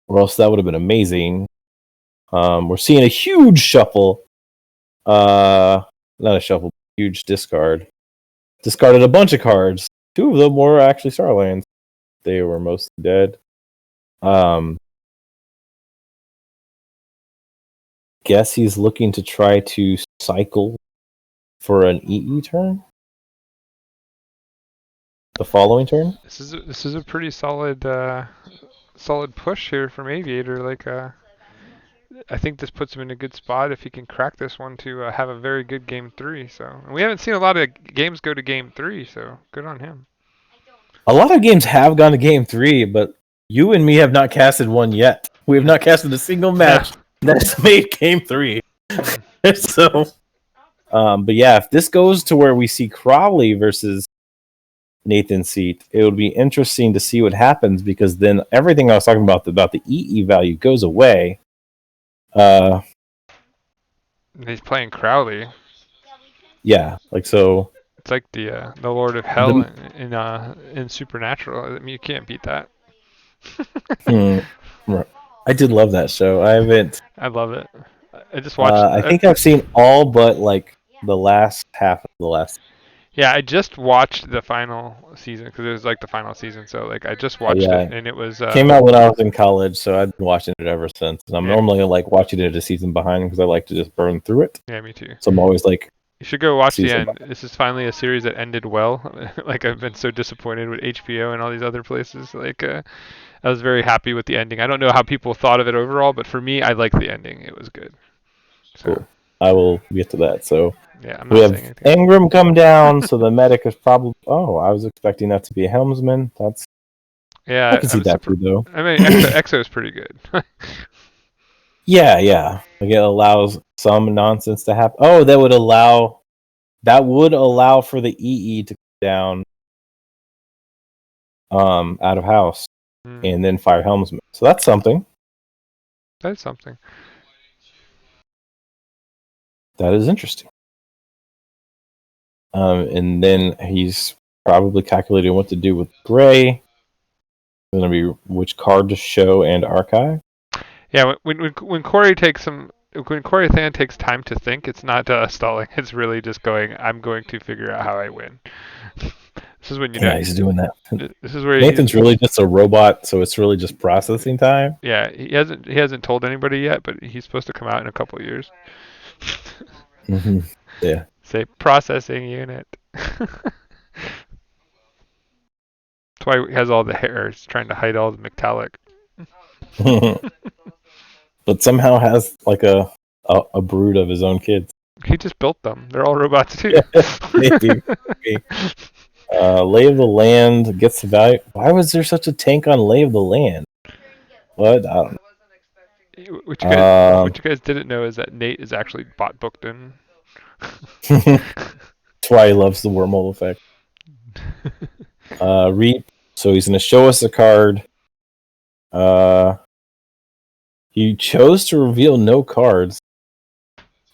or else that would have been amazing. We're seeing a huge shuffle. Not a shuffle, huge discard. Discarded a bunch of cards. 2 of them were actually Star Alliance. They were mostly dead. Guess he's looking to try to cycle for an EE turn. The following turn. This is a pretty solid solid push here from Aviator. Like I think this puts him in a good spot if he can crack this one to have a very good game 3. So and we haven't seen a lot of games go to game 3, so good on him. A lot of games have gone to game 3, but you and me have not casted one yet. We have not casted a single match that's made game 3. So, but yeah, if this goes to where we see Crowley versus Nathan Seat, it would be interesting to see what happens, because then everything I was talking about the EE value goes away. He's playing Crowley. Yeah, like so. It's like the Lord of Hell in Supernatural. I mean, you can't beat that. I did love that show. I haven't. I love it. I just watched. I think I've seen all but like the last half of the last. Yeah, I just watched the final season because it was like the final season. So like I just watched it, and it was came out when I was in college, so I've been watching it ever since. And I'm normally like watching it a season behind because I like to just burn through it. Yeah, me too. So I'm always like, you should go watch the end. This is finally a series that ended well. Like I've been so disappointed with HBO and all these other places. Like I was very happy with the ending. I don't know how people thought of it overall, but for me, I liked the ending. It was good. So. Cool. I will get to that. So yeah, I'm not we have saying anything. Ingram come down, so the medic is probably. Oh, I was expecting that to be a helmsman. That's. Yeah, I can see that too, though. I mean, Exo is pretty good. Yeah. Like it allows some nonsense to happen. Oh, that would allow for the EE to come down out of house and then fire helmsman. So that's something. That's something. That is interesting. And then he's probably calculating what to do with Gray. It's going to be which card to show and archive. Yeah, when Coraythan takes time to think, it's not stalling. It's really just going, I'm going to figure out how I win. This is when you know. Yeah, he's doing that. This is where Nathan's really just a robot, so it's really just processing time. Yeah, he hasn't told anybody yet, but he's supposed to come out in a couple of years. Mm-hmm. Yeah. Say processing unit. That's why he has all the hair. He's trying to hide all the metallic. But somehow has like a brood of his own kids. He just built them. They're all robots too. Maybe. Lay of the Land gets the value. Why was there such a tank on Lay of the Land? What? I don't know. What you guys didn't know is that Nate is actually bot booked in. That's why he loves the wormhole effect. Reap. So he's going to show us a card. He chose to reveal no cards.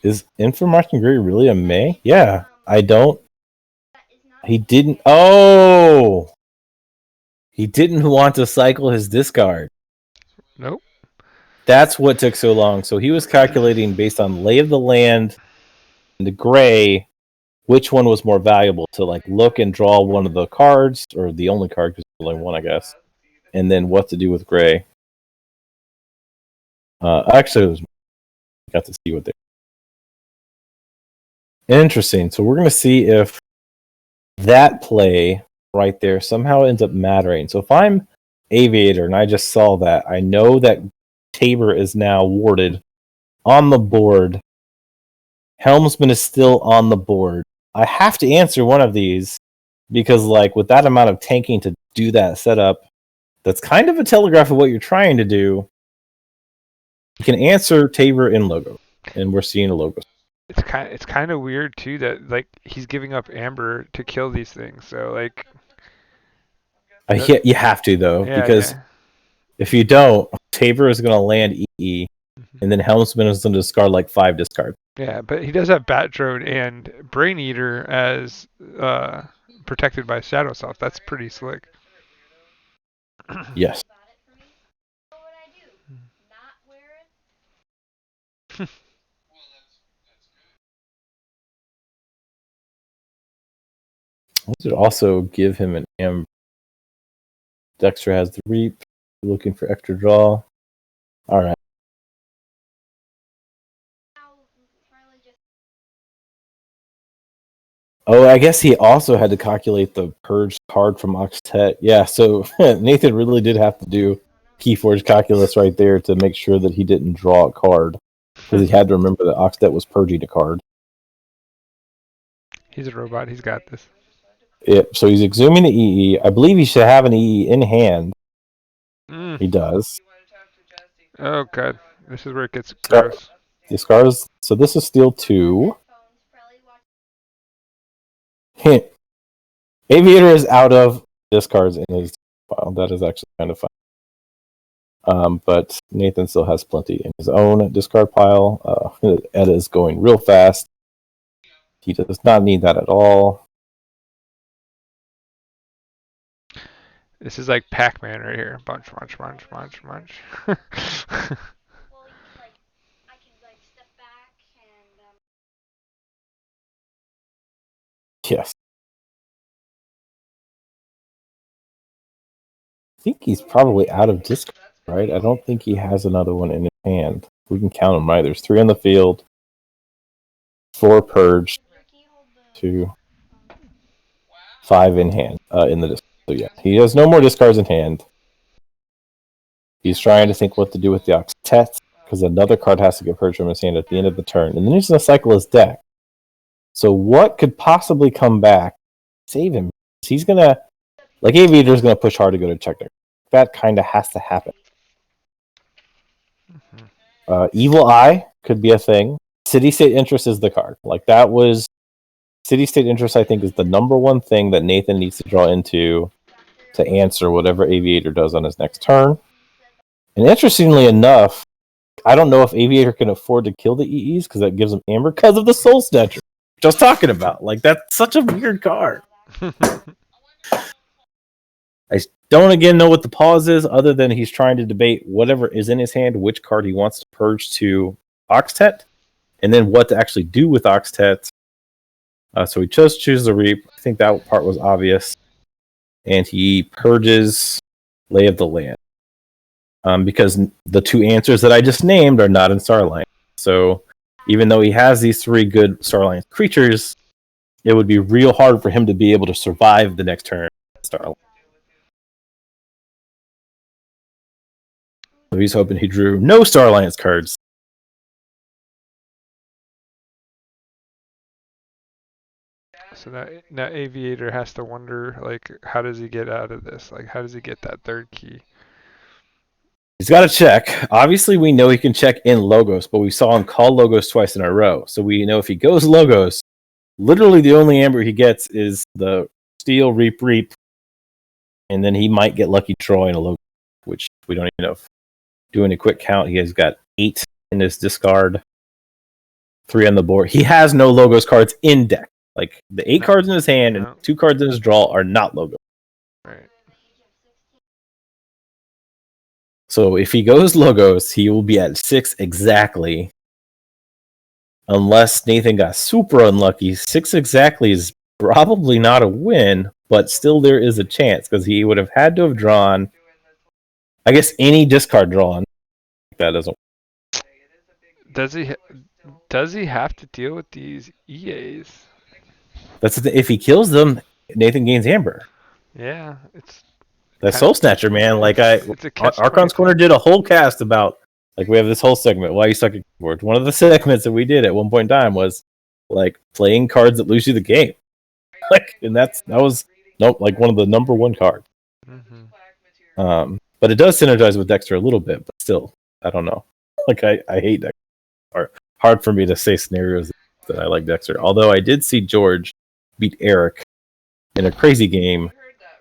Is Infomarket Gray really a May? Yeah, I don't. He didn't. Oh! He didn't want to cycle his discard. Nope. That's what took so long. So he was calculating based on Lay of the Land and the Gray, which one was more valuable to like look and draw one of the cards, or the only card, because there's only one, I guess, and then what to do with Gray. Actually, it was got to see what they. Interesting. So we're going to see if that play right there somehow ends up mattering. So if I'm Aviator and I just saw that, I know that Tabor is now warded on the board. Helmsman is still on the board. I have to answer one of these because, like, with that amount of tanking to do that setup, that's kind of a telegraph of what you're trying to do. You can answer Tabor in logo, and we're seeing a logo. It's kind of weird too that like he's giving up Amber to kill these things. So like, You have to though, yeah, because yeah. if you don't, Tabor is going to land EE, Mhm. and then Helmsman is going to discard like 5 discards. Yeah, but he does have Bat Drone and Brain Eater as protected by Shadow Self. That's pretty slick. Yes. We should also give him an Amber. Dexter has the Reap. Looking for extra draw. All right. Oh, I guess he also had to calculate the purge card from Octet. Yeah, so Nathan really did have to do Keyforge calculus right there to make sure that he didn't draw a card, because he had to remember that Octet was purging a card. He's a robot. He's got this. So he's exhuming the EE. I believe he should have an EE in hand. Mm. He does. Oh god, this is where it gets gross. Discards. So this is Steel 2. Hint. Aviator is out of discards in his file. That is actually kind of fun. But Nathan still has plenty in his own discard pile. Ed is going real fast. He does not need that at all. This is like Pac-Man right here. Bunch, munch, munch, munch, munch. Yes. I think he's probably out of discard, right? I don't think he has another one in his hand. We can count them, right? There's 3 on the field, 4 purged, 2, 5 in hand, in the discard. So yeah, he has no more discards in hand. He's trying to think what to do with the Octet, because another card has to get purged from his hand at the end of the turn. And then he's going to cycle his deck. So what could possibly come back, save him? He's going to, like, Aviator's going to push hard to go to check deck. That kind of has to happen. Evil Eye could be a thing. City State Interest is the card. Like, that was... City State Interest, I think, is the number one thing that Nathan needs to draw into to answer whatever Aviator does on his next turn. And interestingly enough, I don't know if Aviator can afford to kill the EEs because that gives him Amber because of the Soul Snatcher, which I was talking about. Like, that's such a weird card. I don't again know what the pause is, other than he's trying to debate whatever is in his hand, which card he wants to purge to Oxtet, and then what to actually do with Oxtet. So he chose to choose the Reap. I think that part was obvious. And he purges Lay of the Land. Because the 2 answers that I just named are not in Starline. So even though he has these 3 good Starline creatures, it would be real hard for him to be able to survive the next turn in Starline. So he's hoping he drew no Star Alliance cards. So now Aviator has to wonder, like, how does he get out of this? Like, how does he get that 3rd key? He's got to check. Obviously, we know he can check in Logos, but we saw him call Logos twice in a row. So we know if he goes Logos, literally the only Amber he gets is the Steel Reap Reap, and then he might get lucky drawing a Logos, which we don't even know. If doing a quick count, he has got 8 in his discard, 3 on the board. He has no Logos cards in deck. Like, the 8 cards in his hand and 2 cards in his draw are not Logos. Right. So if he goes Logos, he will be at 6 exactly. Unless Nathan got super unlucky. 6 exactly is probably not a win, but still there is a chance, because he would have had to have drawn, I guess, any discard drawn. That doesn't work. Does he have to deal with these EAs? That's the thing. If he kills them, Nathan gains Amber. Yeah, it's That Soul Snatcher, man. Like, it's a Archon's Corner did a whole cast about, like, we have this whole segment, why you suck at keyboard. One of the segments that we did at one point in time was, like, playing cards that lose you the game. Like, and that was like one of the number 1 cards. Mm-hmm. But it does synergize with Dexter a little bit, but still, I don't know. Like I hate Dexter. Hard for me to say scenarios that I like Dexter. Although I did see George beat Eric in a crazy game,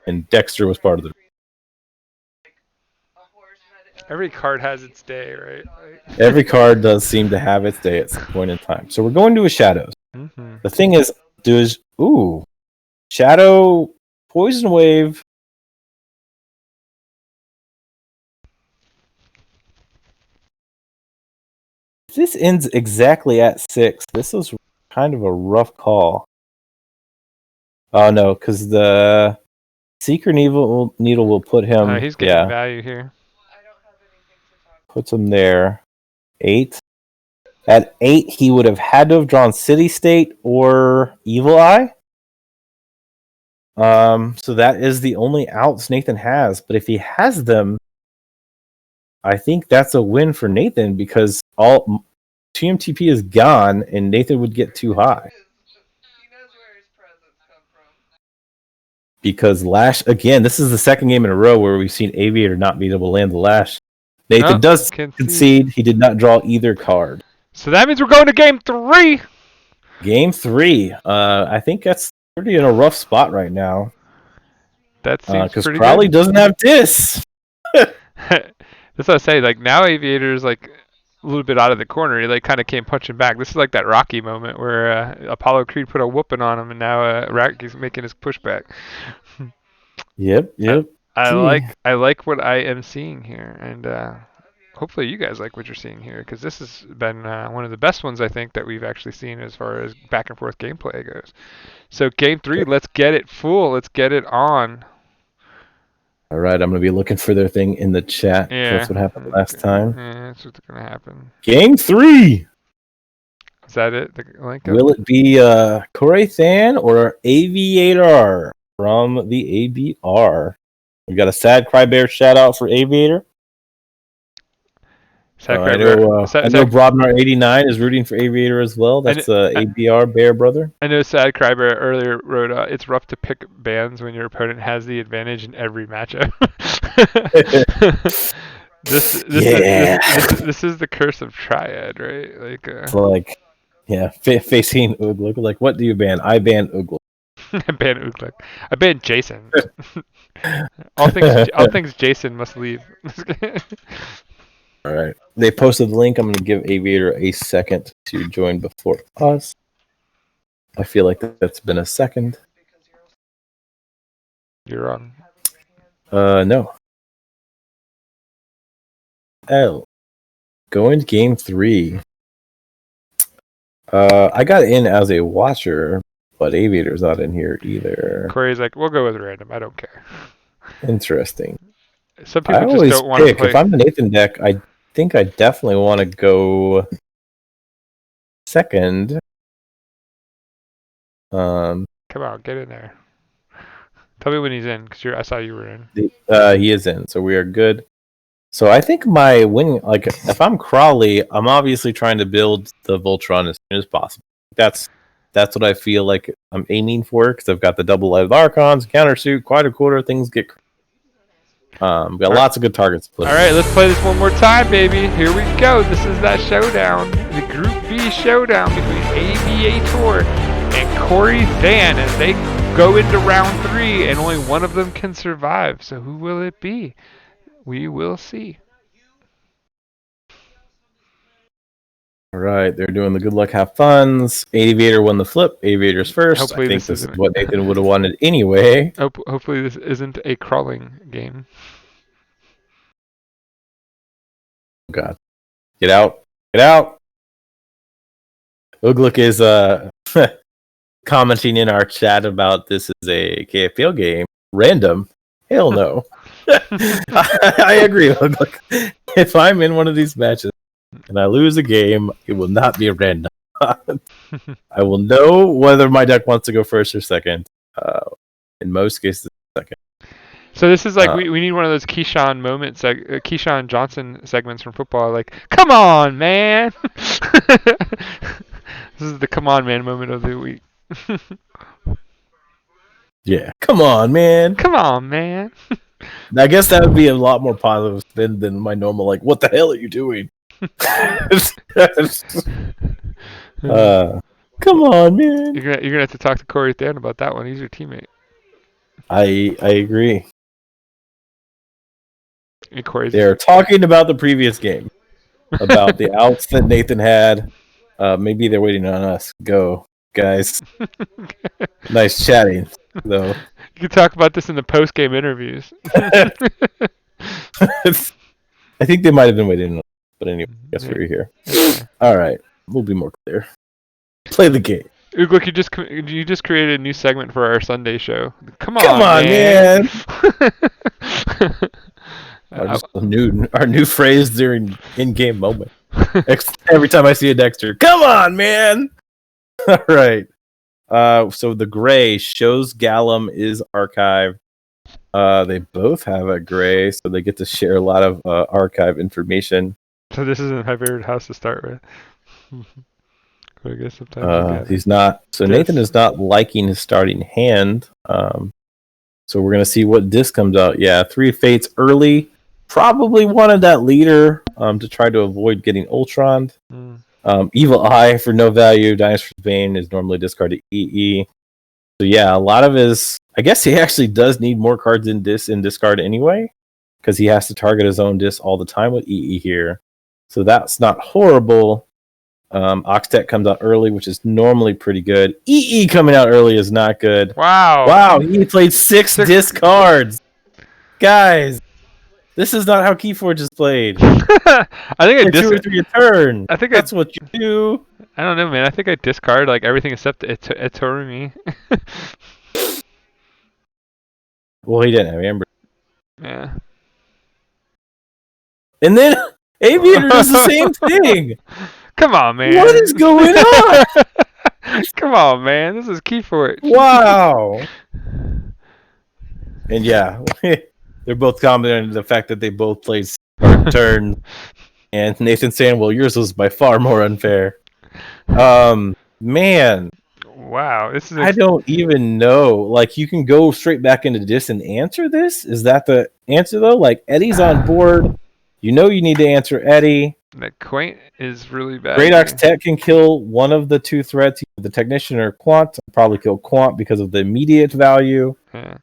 and Dexter was part of the. Every card has its day, right? Every card does seem to have its day at some point in time. So we're going to a Shadows. Mm-hmm. The thing is, Shadow, Poison Wave. If this ends exactly at 6, this is kind of a rough call. Oh no, because the Seeker Needle will put him. He's getting value here. Puts him there. 8. At 8, he would have had to have drawn City State or Evil Eye. So that is the only outs Nathan has. But if he has them, I think that's a win for Nathan because all TMTP is gone and Nathan would get too high. Because Lash, again, this is the second game in a row where we've seen Aviator not be able to land the Lash. Nathan does concede. He did not draw either card. So that means we're going to game 3. Game 3. I think that's pretty in a rough spot right now. That seems because pretty Crowley good. doesn't have dis. That's what I say. Like now, Aviator's like a little bit out of the corner. He like kind of came punching back. This is like that Rocky moment where Apollo Creed put a whooping on him, and now Rocky's making his pushback. Yep. I like what I am seeing here, and hopefully you guys like what you're seeing here, because this has been one of the best ones I think that we've actually seen as far as back and forth gameplay goes. So game 3, let's get it full. Let's get it on. All right, I'm going to be looking for their thing in the chat. Yeah. That's what happened last time. Yeah, that's what's going to happen. Game 3. Is that it? The link up? Will it be Coraythan or AV8R from the ABR? We got a Sad Crybear shout out for Aviator. I know Brobnar89 is rooting for Aviator as well. That's ABR Bear brother. I know Sad Crybear earlier wrote, it's rough to pick bands when your opponent has the advantage in every matchup. This is the curse of Triad, right? Facing Ugluk. Like, what do you ban? I ban Ugluk. I ban Ugluk. I ban Jason. all things Jason must leave. All right. They posted the link. I'm going to give Aviator a second to join before us. I feel like that's been a second. You're on. No. L. Going to game 3. I got in as a watcher, but Aviator's not in here either. Corey's like, we'll go with random. I don't care. Interesting. Some people just don't want to play. If I'm the Nathan deck, I think I definitely want to go second. Come on, get in there. Tell me when he's in, because I saw you were in. He is in, so we are good. So I think my win, like if I'm Crawley, I'm obviously trying to build the Voltron as soon as possible. That's what I feel like I'm aiming for, because I've got the double live Archons, countersuit, quite a quarter, things get. Got lots of good targets. All right, let's play this one more time, baby. Here we go. This is that showdown, the Group B showdown between AV8R and Coraythan as they go into round 3, and only one of them can survive. So who will it be? We will see. All right, they're doing the good luck, have funs. Aviator won the flip. Aviator's first. Hopefully I think this is what Nathan would have wanted anyway. Hopefully this isn't a crawling game. Oh God, get out! Get out! Ugluk is commenting in our chat about this is a KFPL game. Random? Hell no. I agree, Ugluk. If I'm in one of these matches and I lose a game, it will not be random. I will know whether my deck wants to go first or second. In most cases, second. So this is like we need one of those Keyshawn moments, like Keyshawn Johnson segments from football. Like, come on, man! This is the come on, man moment of the week. Yeah, come on, man! Come on, man! I guess that would be a lot more positive spin than my normal, like, what the hell are you doing? Come on, man. You're gonna have to talk to Coraythan about that one. He's your teammate. I agree. And Corey's They're talking about the previous game, about the outs that Nathan had. Maybe they're waiting on us. Go, guys. Nice chatting, though. You can talk about this in the post-game interviews. I think they might have been waiting on us, but anyway, I guess we're here. All right, we'll be more clear. Play the game. Look, you just created a new segment for our Sunday show. Come on, man. Our new phrase during in-game moment. Every time I see a Dexter, come on, man. All right. So the gray shows Gallum is archived. They both have a gray, so they get to share a lot of archive information. So this isn't my favorite house to start with. I guess sometimes he's not. So Nathan is not liking his starting hand. So we're gonna see what disc comes out. Yeah, 3 fates early. Probably wanted that leader to try to avoid getting Ultroned. Evil Eye for no value. Dinosaur's Bane is normally discarded EE. So yeah, a lot of his. I guess he actually does need more cards in discard anyway, because he has to target his own disc all the time with EE here. So that's not horrible. Oxtet comes out early, which is normally pretty good. EE coming out early is not good. Wow, he played 6 disc cards. Guys, this is not how Keyforge is played. I think 2 or 3 a turn. I think that's what you do. I don't know, man. I think I discard like everything except Etorumi. Well, he didn't have Amber. Yeah. And then Aviator does the same thing. Come on, man. What is going on? Come on, man. This is Keyforge. Wow. And yeah, they're both commenting on the fact that they both played turn. And Nathan saying, well, yours was by far more unfair. Man. Wow. This is I don't even know. Like, you can go straight back into this and answer this? Is that the answer, though? Like, Eddie's on board. You know you need to answer Eddie. That Quaint is really bad. Great Oxtet can kill one of the 2 threats, the Technician or Quant. I'll probably kill Quant because of the immediate value. Yeah.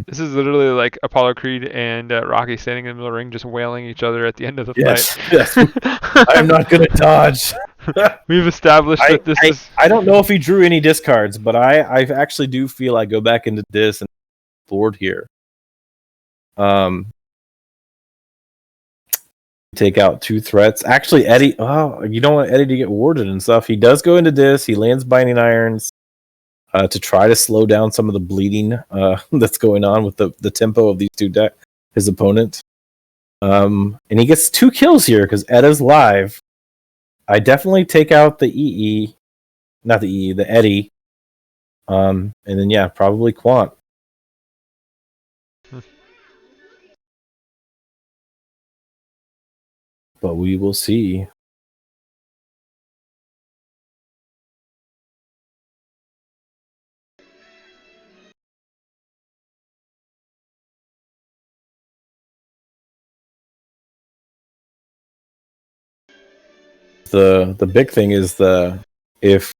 This is literally like Apollo Creed and Rocky standing in the middle of the ring just wailing each other at the end of the fight. Yes. I'm not going to dodge. We've established that this is... I don't know if he drew any discards, but I actually do feel I go back into this and board here. Take out 2 threats. Actually, Eddie, you don't want Eddie to get warded and stuff. He does go into this. He lands Binding Irons to try to slow down some of the bleeding that's going on with the tempo of these 2 his opponent. And he gets 2 kills here because Edda's live. I definitely take out the EE, not the EE, the Eddie. And then, yeah, probably Quant. But we will see. The big thing is if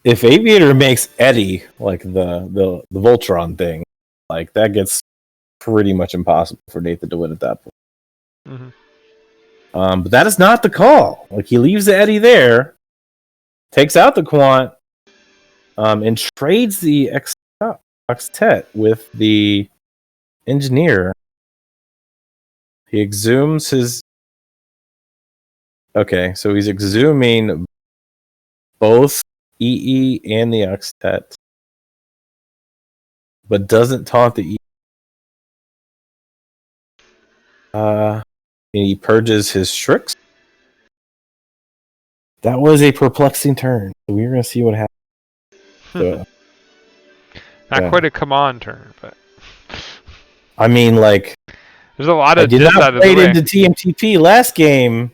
Aviator makes Eddie like the Voltron thing, like that gets pretty much impossible for Nathan to win at that point. But that is not the call. Like, he leaves the Eddie there, takes out the Quant, and trades the Oxtet with the Engineer. He exhumes his... Okay, so he's exhuming both EE and the Oxtet, but doesn't taunt the EE. And he purges his Strix. That was a perplexing turn. So we're going to see what happens. So, not quite a come on turn, but I mean, like, there's a lot of. I did not play into TMTP last game.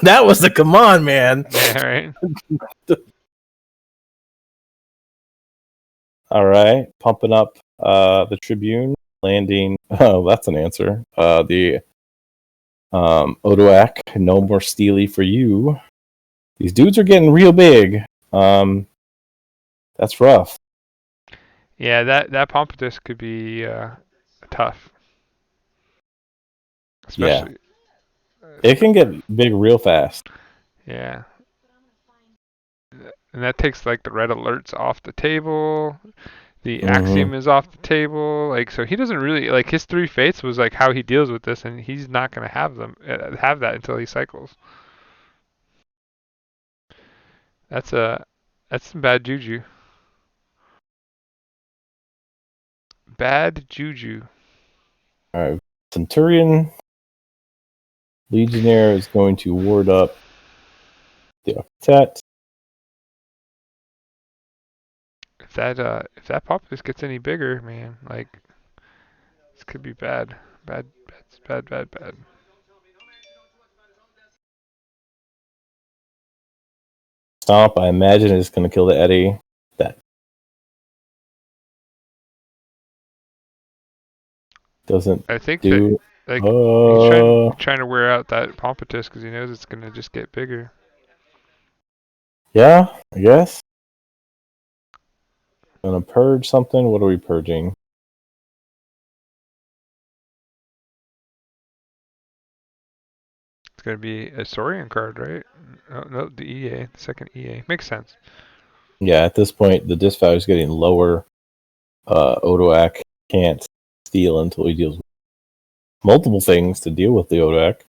That was the come on, man. Yeah, right. All right, pumping up the Tribune, landing. Oh, that's an answer. The Odoak, no more Steely for you. These dudes are getting real big. That's rough. Yeah, that Pompatus could be tough, Yeah, especially. it can get big real fast. Yeah, and that takes like the red alerts off the table. The Hmm. axiom is off the table. Like, so he doesn't really like his three fates was like how he deals with this, and he's not gonna have that until he cycles. That's a that's some bad juju. Bad juju. All right, Centurion Legionnaire is going to ward up the Octet. If that populace gets any bigger, man, like this could be bad. Bad. Stomp, I imagine, is going to kill the Eddie. That doesn't I think that do. like he's Uh, trying to wear out that Pompatus because he knows it's gonna just get bigger. yeah, I guess. Gonna purge something. What are we purging? It's gonna be a Saurian card, right? Oh, no, the EA, the second EA makes sense. Yeah, at this point, the disc value is getting lower. Odoak can't steal until he deals with multiple things to deal with the Odoak.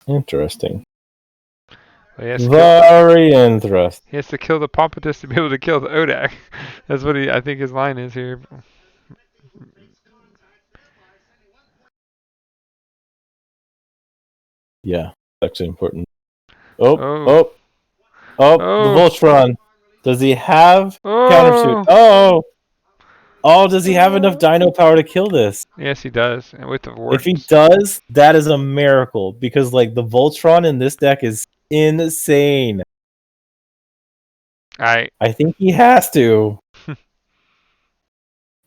Interesting. Well, Very interesting. he has to kill the Pompatus to be able to kill the Odak. That's what I think his line is here. Yeah, it's actually important. Oh, Oh, oh, oh, the oh, Voltron. Does he have countersuit? oh. Oh, does he have enough dino power to kill this? Yes, he does, and with the If he warps. does, that is a miracle because like the Voltron in this deck is insane. I I think he has to.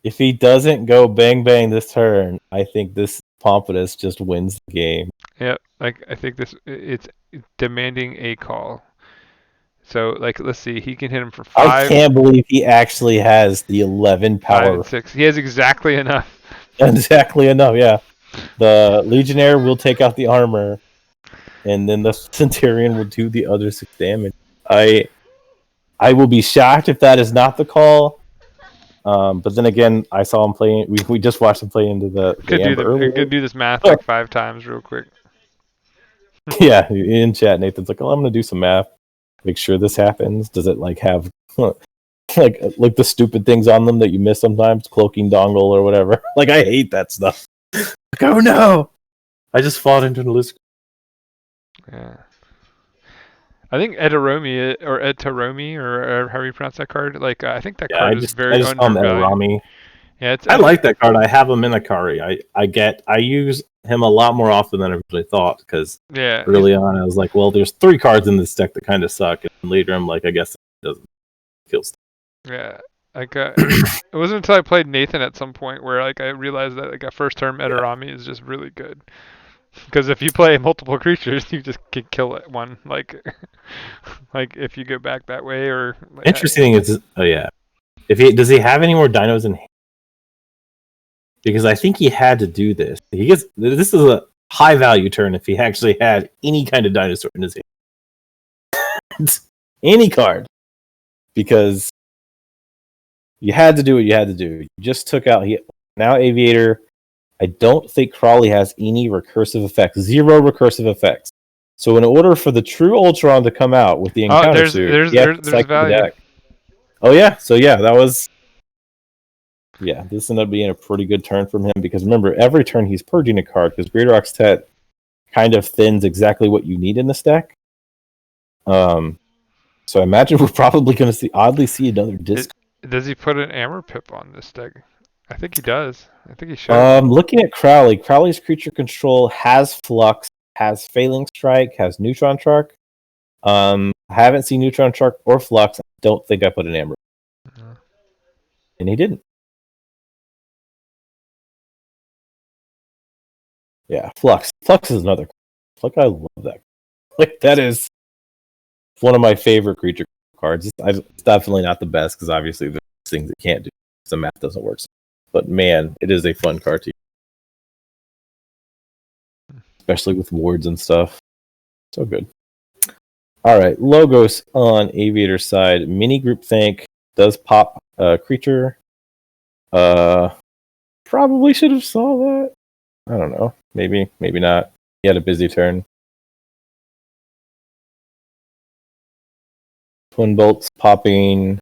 If he doesn't go bang bang this turn, I think this Pompatus just wins the game. Yep. Like I think it's demanding a call. So like let's see, he can hit him for I can't believe he actually has the 11 five, and power. 6. He has exactly enough. Exactly enough, yeah. The Legionnaire will take out the armor, and then the Centurion will do the other 6 damage. I will be shocked if that is not the call. But then again, I saw him playing. We just watched him play into the Amber I'm earlier. gonna do this math like 5 times real quick. Yeah, in chat, Nathan's like, "Oh, I'm gonna do some math. Make sure this happens. Does it like have like the stupid things on them that you miss sometimes, cloaking dongle or whatever? Like I hate that stuff. Like, oh no, I just fought into an illusion. Yeah. I think Edaromi or Edtaromi or however you pronounce that card. Like I think that Yeah, card is I very just call him undervalued. Edarami. Yeah, it's I I think like that card. I have him in Akari. I use him a lot more often than I originally thought because yeah early on I was like, well, there's 3 cards in this deck that kind of suck, and later I'm like, I guess it doesn't kill stuff. yeah like it wasn't until I played Nathan at some point where like I realized that like a first term Yeah. Edarami is just really good. Because if you play multiple creatures, you just can kill it one. Like, like if you go back that way, or Interesting is, oh yeah, if he does he have any more dinos in hand? Because I think he had to do this. He gets this is a high value turn if he actually had any kind of dinosaur in his hand, any card, because you had to do what you had to do. You just took out now Aviator. I don't think Crawley has any recursive effects. 0 recursive effects. So in order for the true Ultron to come out with the oh, encounter suit, you have to there's cycle the value. deck. Oh yeah, so yeah, that was this ended up being a pretty good turn from him because remember, every turn he's purging a card because Greater Oxtet kind of thins exactly what you need in this deck. So I imagine we're probably going to oddly see another disc. Does he put an Amber Pip on this deck? I think he does. I think he should. Looking at Crowley, Crowley's creature control has Flux, has Failing Strike, has Neutron Shark. I haven't seen Neutron Shark or Flux. I don't think I put an Amber. And he didn't. Yeah, Flux. Flux is another. Like I love that. Like that is one of my favorite creature cards. It's definitely not the best because obviously there's things it can't do. The math doesn't work. But man, it is a fun card to use, especially with wards and stuff. So good. All right, logos on Aviator's side. Mini Groupthink does pop creature. Probably should have saw that. I don't know. Maybe not. He had a busy turn. Twin bolts popping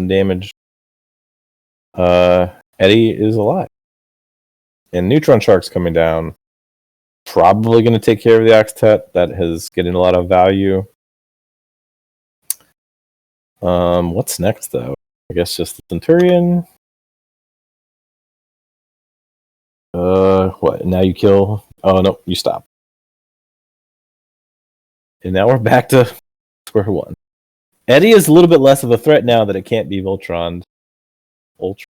damage. Eddie is alive. And Neutron Shark's coming down. Probably going to take care of the Octet. That is getting a lot of value. What's next, though? I guess just the Centurion. What? Now you kill... Oh, no, you stop. And now we're back to square one. Eddie is a little bit less of a threat now that it can't be Voltron. Ultra,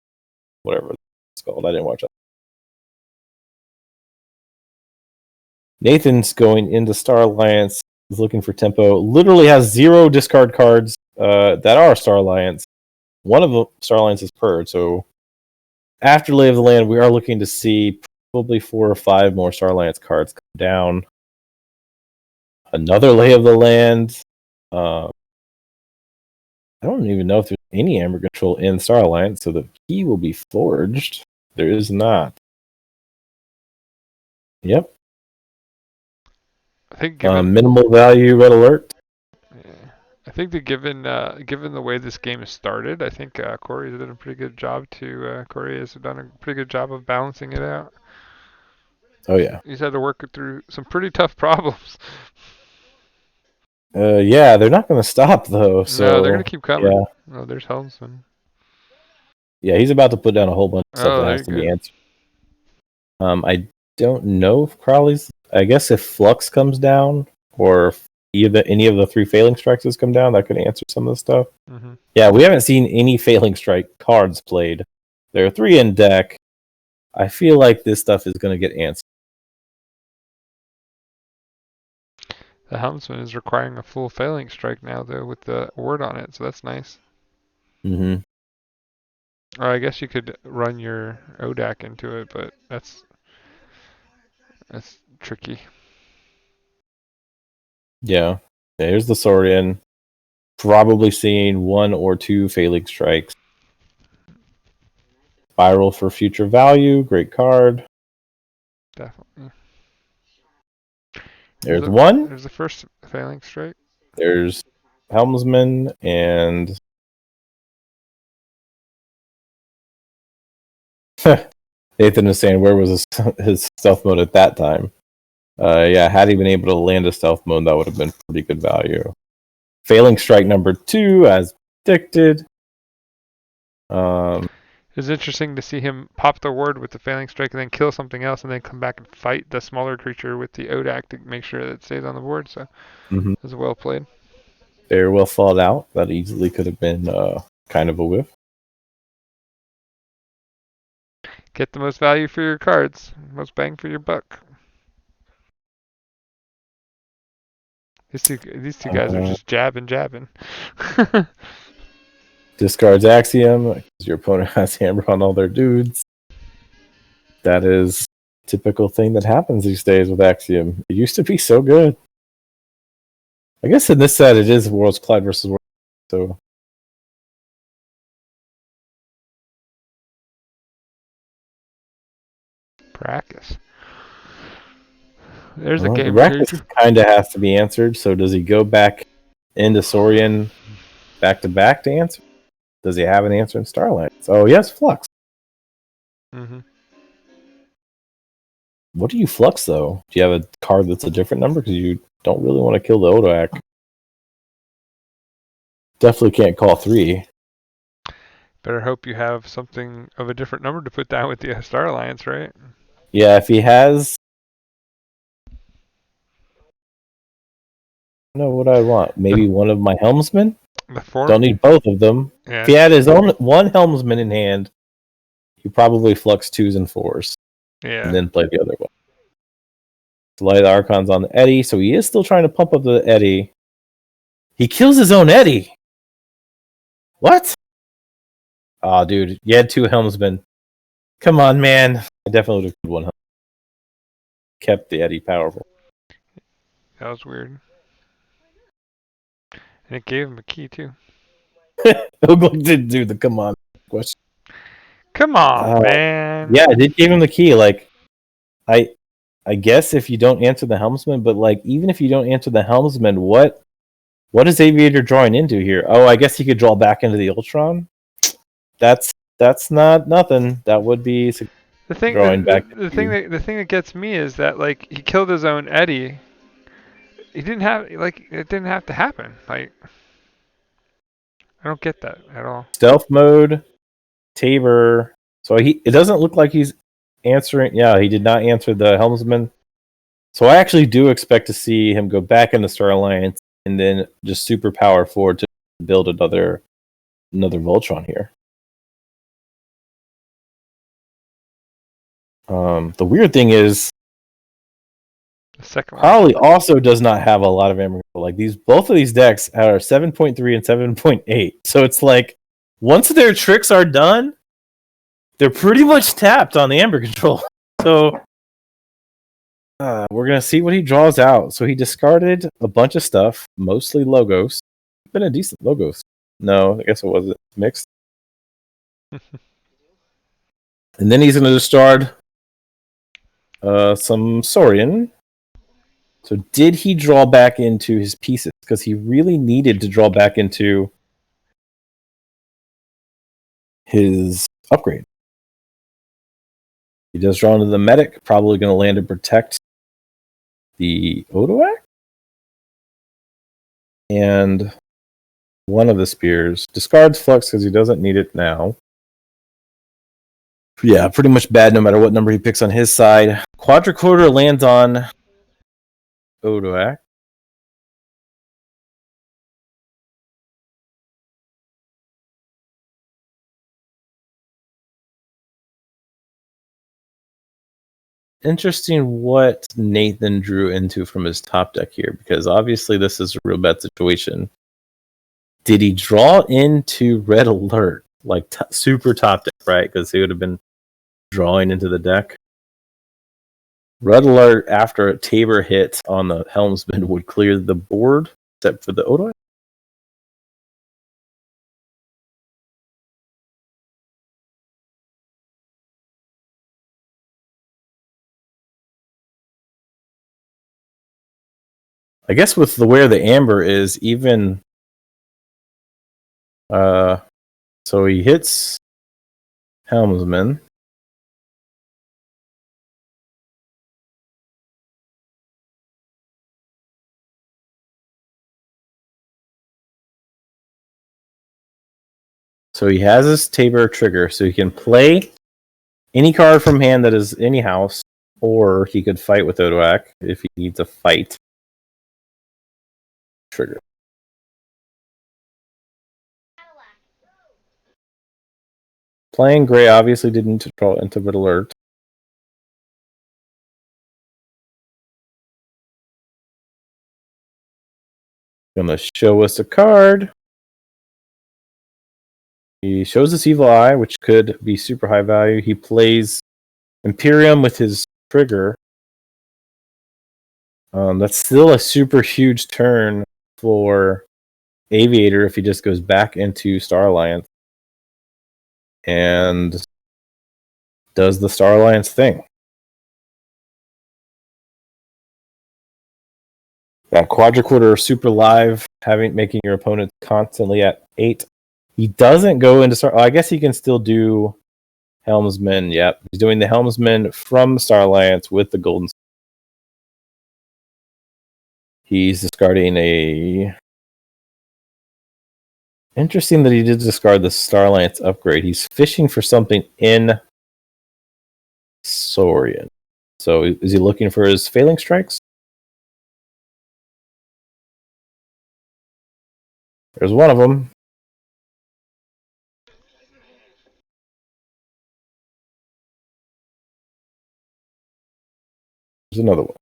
whatever it's called. I didn't watch it. Nathan's going into Star Alliance. He's looking for tempo. Literally has 0 discard cards that are Star Alliance. One of the Star Alliance is Purge. So after Lay of the Land, we are looking to see probably 4 or 5 more Star Alliance cards come down. Another Lay of the Land. I don't even know if there's any Amber Control in Star Alliance, so the key will be forged. There is not. Yep. I think given, minimal value red alert. yeah, I think that given the way this game has started, I think Corey has done a pretty good job Corey has done a pretty good job of balancing it out. Oh yeah. He's had to work through some pretty tough problems. Yeah, they're not going to stop though. So No, they're gonna keep coming. Yeah. Oh, there's Helmsman. Yeah, he's about to put down a whole bunch of stuff Oh, that there has you to go. be answered. I don't know if Crowley's. I guess if Flux comes down, or if any of the 3 failing strikes has come down, that could answer some of the stuff. Mm-hmm. Yeah, we haven't seen any failing strike cards played. There are 3 in deck. I feel like this stuff is going to get answered. The Helmsman is requiring a full failing strike now, though, with the word on it, so that's nice. Mm-hmm. Or I guess you could run your ODAC into it, but that's tricky. Yeah. Here's the Saurian. Probably seeing 1 or 2 failing strikes. Spiral for future value. Great card. Definitely. There's 1. There's the first failing strike. There's Helmsman and Nathan is saying, where was his stealth mode at that time? Yeah, had he been able to land a stealth mode, that would have been pretty good value. Failing strike number 2, as predicted. It's interesting to see him pop the word with the failing strike and then kill something else and then come back and fight the smaller creature with the ODAC to make sure that it stays on the board. So it was well played. Very well thought out. That easily could have been kind of a whiff. Get the most value for your cards, most bang for your buck. These two guys are just jabbing. Discards Axiom because your opponent has hammer on all their dudes. That is a typical thing that happens these days with Axiom. It used to be so good. I guess in this set it is Worlds Collide versus Worlds, so Practice. There's a game Practice kind of has to be answered. So does he go back into Saurian back to back to answer? Does he have an answer in Starlight? Oh yes, Flux. Mm-hmm. What do you Flux though? Do you have a card that's a different number because you don't really want to kill the Odoak? Definitely can't call 3. Better hope you have something of a different number to put down with the Star Alliance, right? Yeah, if he has... I don't know what I want. Maybe one of my Helmsmen? Don't need both of them. Yeah. If he had his own one Helmsman in hand, he probably Flux 2s and 4s. Yeah. And then play the other one. Light of the Archon's on the Eddy, so he is still trying to pump up the Eddy. He kills his own Eddy. What? Oh, dude, you had two helmsmen. Come on, man. I definitely would have killed one. Kept the Eddy powerful. That was weird. And it gave him a key too. Ooglik did do the come on question. Come on, man. Yeah, I did give him the key. Like, I guess if you don't answer the helmsman, but like even if you don't answer the helmsman, what is Aviator drawing into here? Oh, I guess he could draw back into the Ultron. That's not nothing. That would be the thing. drawing back. The thing that gets me is that like he killed his own Eddy. He didn't have like it didn't have to happen. Like I don't get that at all. Stealth mode, Tabor. So it doesn't look like he's answering. Yeah, he did not answer the helmsman. So I actually do expect to see him go back into Star Alliance and then just super power forward to build another Voltron here. The weird thing is, The second one. Harley also does not have a lot of amber control. Like both of these decks are 7.3 and 7.8. So it's like once their tricks are done, they're pretty much tapped on the amber control. So we're gonna see what he draws out. So he discarded a bunch of stuff, mostly logos. Been a decent logos. No, I guess it wasn't mixed. And then he's gonna discard some Saurian. So did he draw back into his pieces? Because he really needed to draw back into his upgrade. He does draw into the medic, probably going to land and protect the Odoak. And one of the spears. Discards Flux because he doesn't need it now. Yeah, pretty much bad no matter what number he picks on his side. Quadricorder lands on Odoak. Interesting what Nathan drew into from his top deck here, because obviously this is a real bad situation. Did he draw into Red Alert? Like super top deck, right? Because he would have been drawing into the deck. Red Alert after a Tabor hit on the Helmsman would clear the board, except for the Odoy. I guess with the where the Amber is, even so he hits Helmsman. So he has his Tabor trigger, so he can play any card from hand that is any house, or he could fight with Odoak if he needs a fight trigger. Playing Gray obviously didn't draw into Red Alert. Gonna show us a card. He shows us Evil Eye, which could be super high value. He plays Imperium with his trigger. That's still a super huge turn for Aviator if he just goes back into Star Alliance and does the Star Alliance thing. That Quadricorder super live, making your opponent constantly at 8. He doesn't go into Star. I guess he can still do Helmsman. Yep, he's doing the Helmsman from Star Alliance with the Golden. He's discarding a. Interesting that he did discard the Star Alliance upgrade. He's fishing for something in Saurian. So is he looking for his failing strikes? There's one of them. There's another one.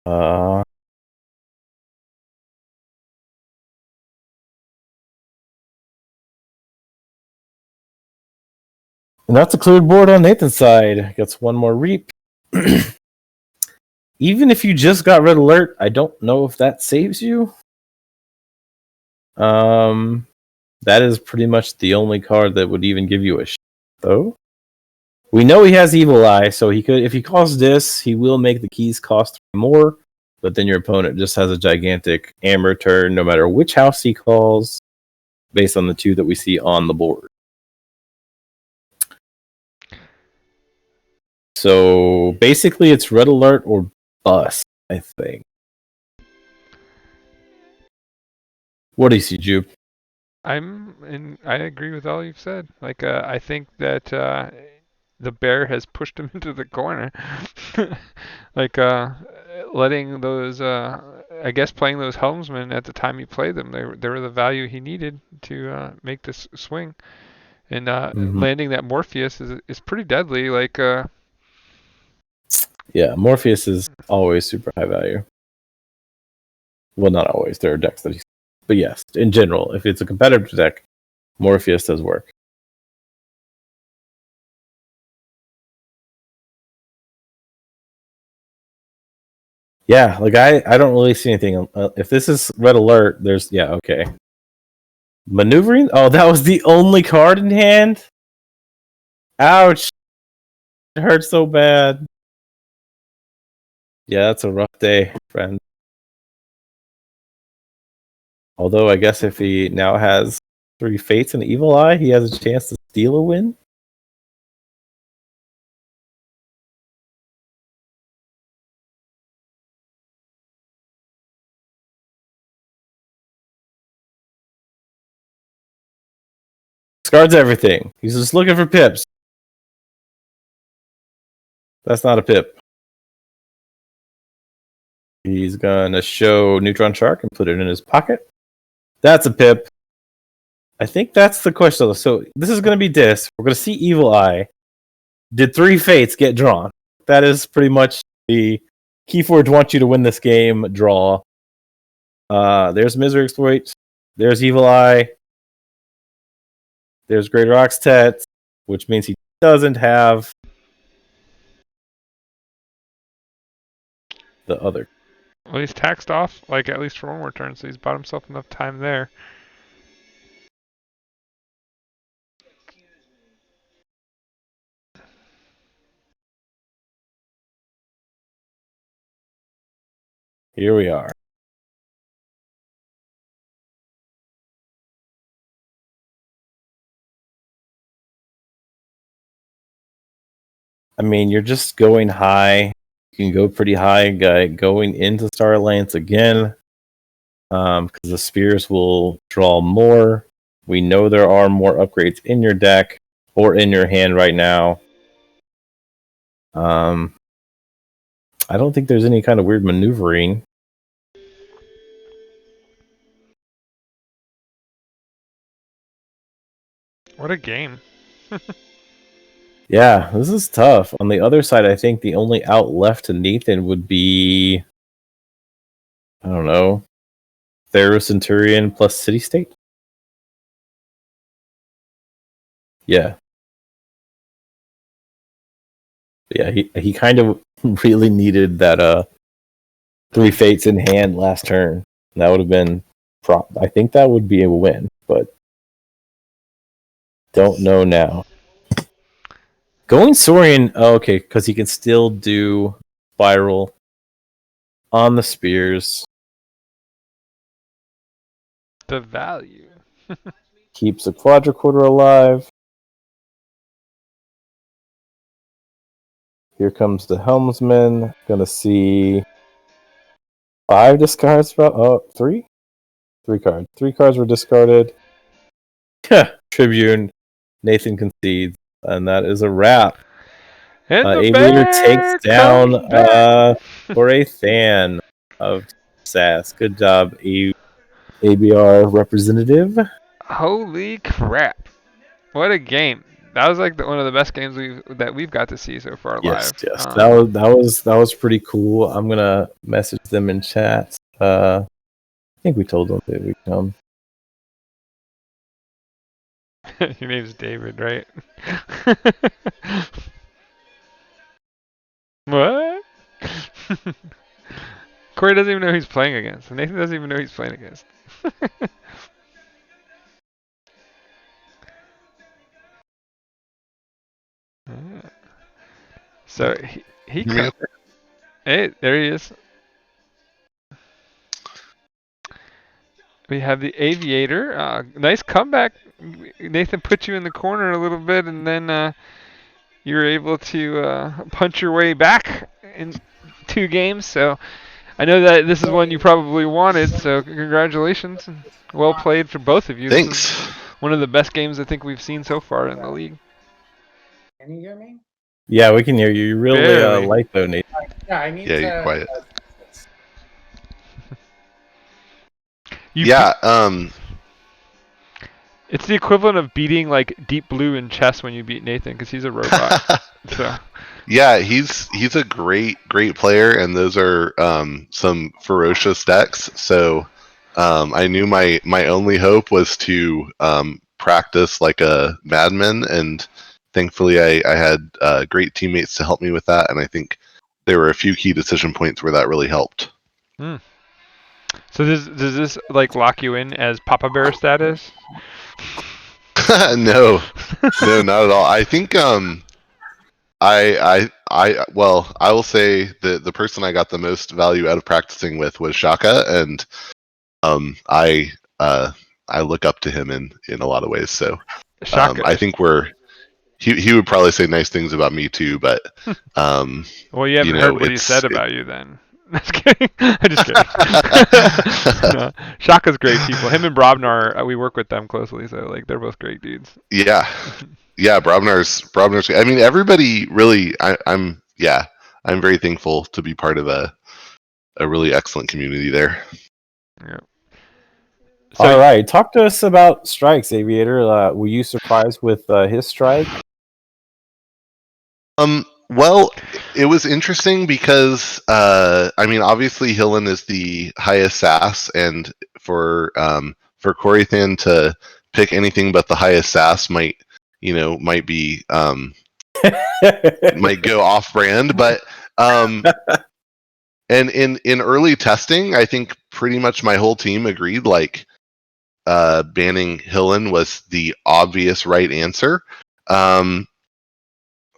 Uh, and that's a cleared board on Nathan's side. Gets one more reap. Even if you just got red alert, I don't know if that saves you. That is pretty much the only card that would even give you a shot, though. We know he has Evil Eye, so he could, if he calls this, he will make the keys cost more. But then your opponent just has a gigantic Amber turn, no matter which house he calls, based on the two that we see on the board. So basically, it's red alert or bust, I think. What do you see, Jupe? I agree with all you've said. Like, I think that the bear has pushed him into the corner. Like, letting those, I guess, playing those helmsmen at the time he played them, they were the value he needed to make this swing. And landing that Morpheus is pretty deadly. Like, yeah, Morpheus is always super high value. Well, not always. There are decks that he's, but yes, in general, if it's a competitive deck, Morpheus does work. Yeah, like I don't really see anything. If this is red alert, there's okay. Maneuvering? Oh, that was the only card in hand? Ouch. It hurts so bad. Yeah, that's a rough day, friend. Although I guess if he now has 3 Fates and Evil Eye, he has a chance to steal a win. Discards everything. He's just looking for pips. That's not a pip. He's gonna show Neutron Shark and put it in his pocket. That's a pip. I think that's the question. So this is gonna be this. We're gonna see Evil Eye. Did 3 Fates get drawn? That is pretty much the Keyforge wants you to win this game. Draw. There's Misery Exploit. There's Evil Eye. There's Greater Oxtet, which means he doesn't have the other. well, he's taxed off, like, at least for one more turn, so he's bought himself enough time there. Here we are. I mean, you're just going high. You can go pretty high going into Star Alliance again. Because the spears will draw more. We know there are more upgrades in your deck or in your hand right now. I don't think there's any kind of weird maneuvering. What a game. Yeah, this is tough. On the other side, I think the only out left to Nathan would be, I don't know, Theros Centurion plus City State. Yeah. Yeah, he kind of really needed that 3 Fates in hand last turn. That would have been I think that would be a win, but don't know now. Going Saurian, okay, because he can still do Spiral on the spears. The value. Keeps a quadricorder alive. Here comes the helmsman. Gonna see 5 discards. 3? 3 cards. 3 cards were discarded. Tribune. Nathan concedes, and that is a wrap. And the Aviator takes down Coraythan of SAS. Good job, ABR representative. Holy crap. What a game. That was like one of the best games we've got to see so far Yes, live. yes. That was pretty cool. I'm gonna message them in chat. I think we told them that we come. Your name's David, right? What? Corey doesn't even know who he's playing against. Nathan doesn't even know who he's playing against. So he hey, there he is. We have the Aviator. Nice comeback. Nathan put you in the corner a little bit, and then you were able to punch your way back in 2 games. So I know that this is one you probably wanted. So congratulations. Well played for both of you. Thanks. This is one of the best games I think we've seen so far in the league. Can you hear me? Yeah, we can hear you. You're really Barely. light though, Nate. Yeah, I need Yeah, to. you're quiet. You Yeah. It's the equivalent of beating like Deep Blue in chess when you beat Nathan because he's a robot. So. Yeah, he's a great player, and those are some ferocious decks. So I knew my only hope was to practice like a madman, and thankfully I had great teammates to help me with that, and I think there were a few key decision points where that really helped. So does this like lock you in as Papa Bear status? No, not at all. I think I will say the person I got the most value out of practicing with was Shaka, and I look up to him in a lot of ways. So Shaka. I think he would probably say nice things about me too, but well, you haven't heard what he said about you then. Just kidding. I'm just kidding. No, Shaka's great people. Him and Brobnar, we work with them closely, so like they're both great dudes. Yeah, Brobnar's. I mean, everybody really. I'm very thankful to be part of a really excellent community there. Yeah. So, all right, talk to us about strikes, Aviator. Were you surprised with his strike? Well, it was interesting because I mean, obviously Hillen is the highest SAS, and for Coraythan to pick anything but the highest SAS might be might go off brand, but and in early testing, I think pretty much my whole team agreed like banning Hillen was the obvious right answer.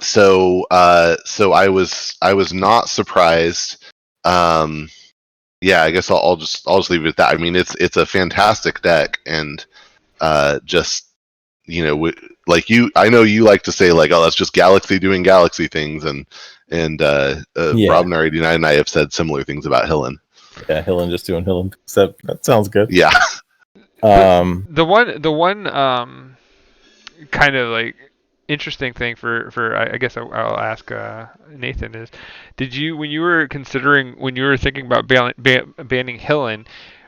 So I was not surprised. Yeah, I guess I'll just leave it at that. I mean, it's a fantastic deck, and just like I know you like to say like, oh, that's just Galaxy doing Galaxy things, and Brobnar 89 and I have said similar things about Hillen. Yeah, Hillen just doing Hillen. So that sounds good. Yeah. the one kind of like interesting thing for I guess I'll ask Nathan is, did you when you were thinking about banning Hillen,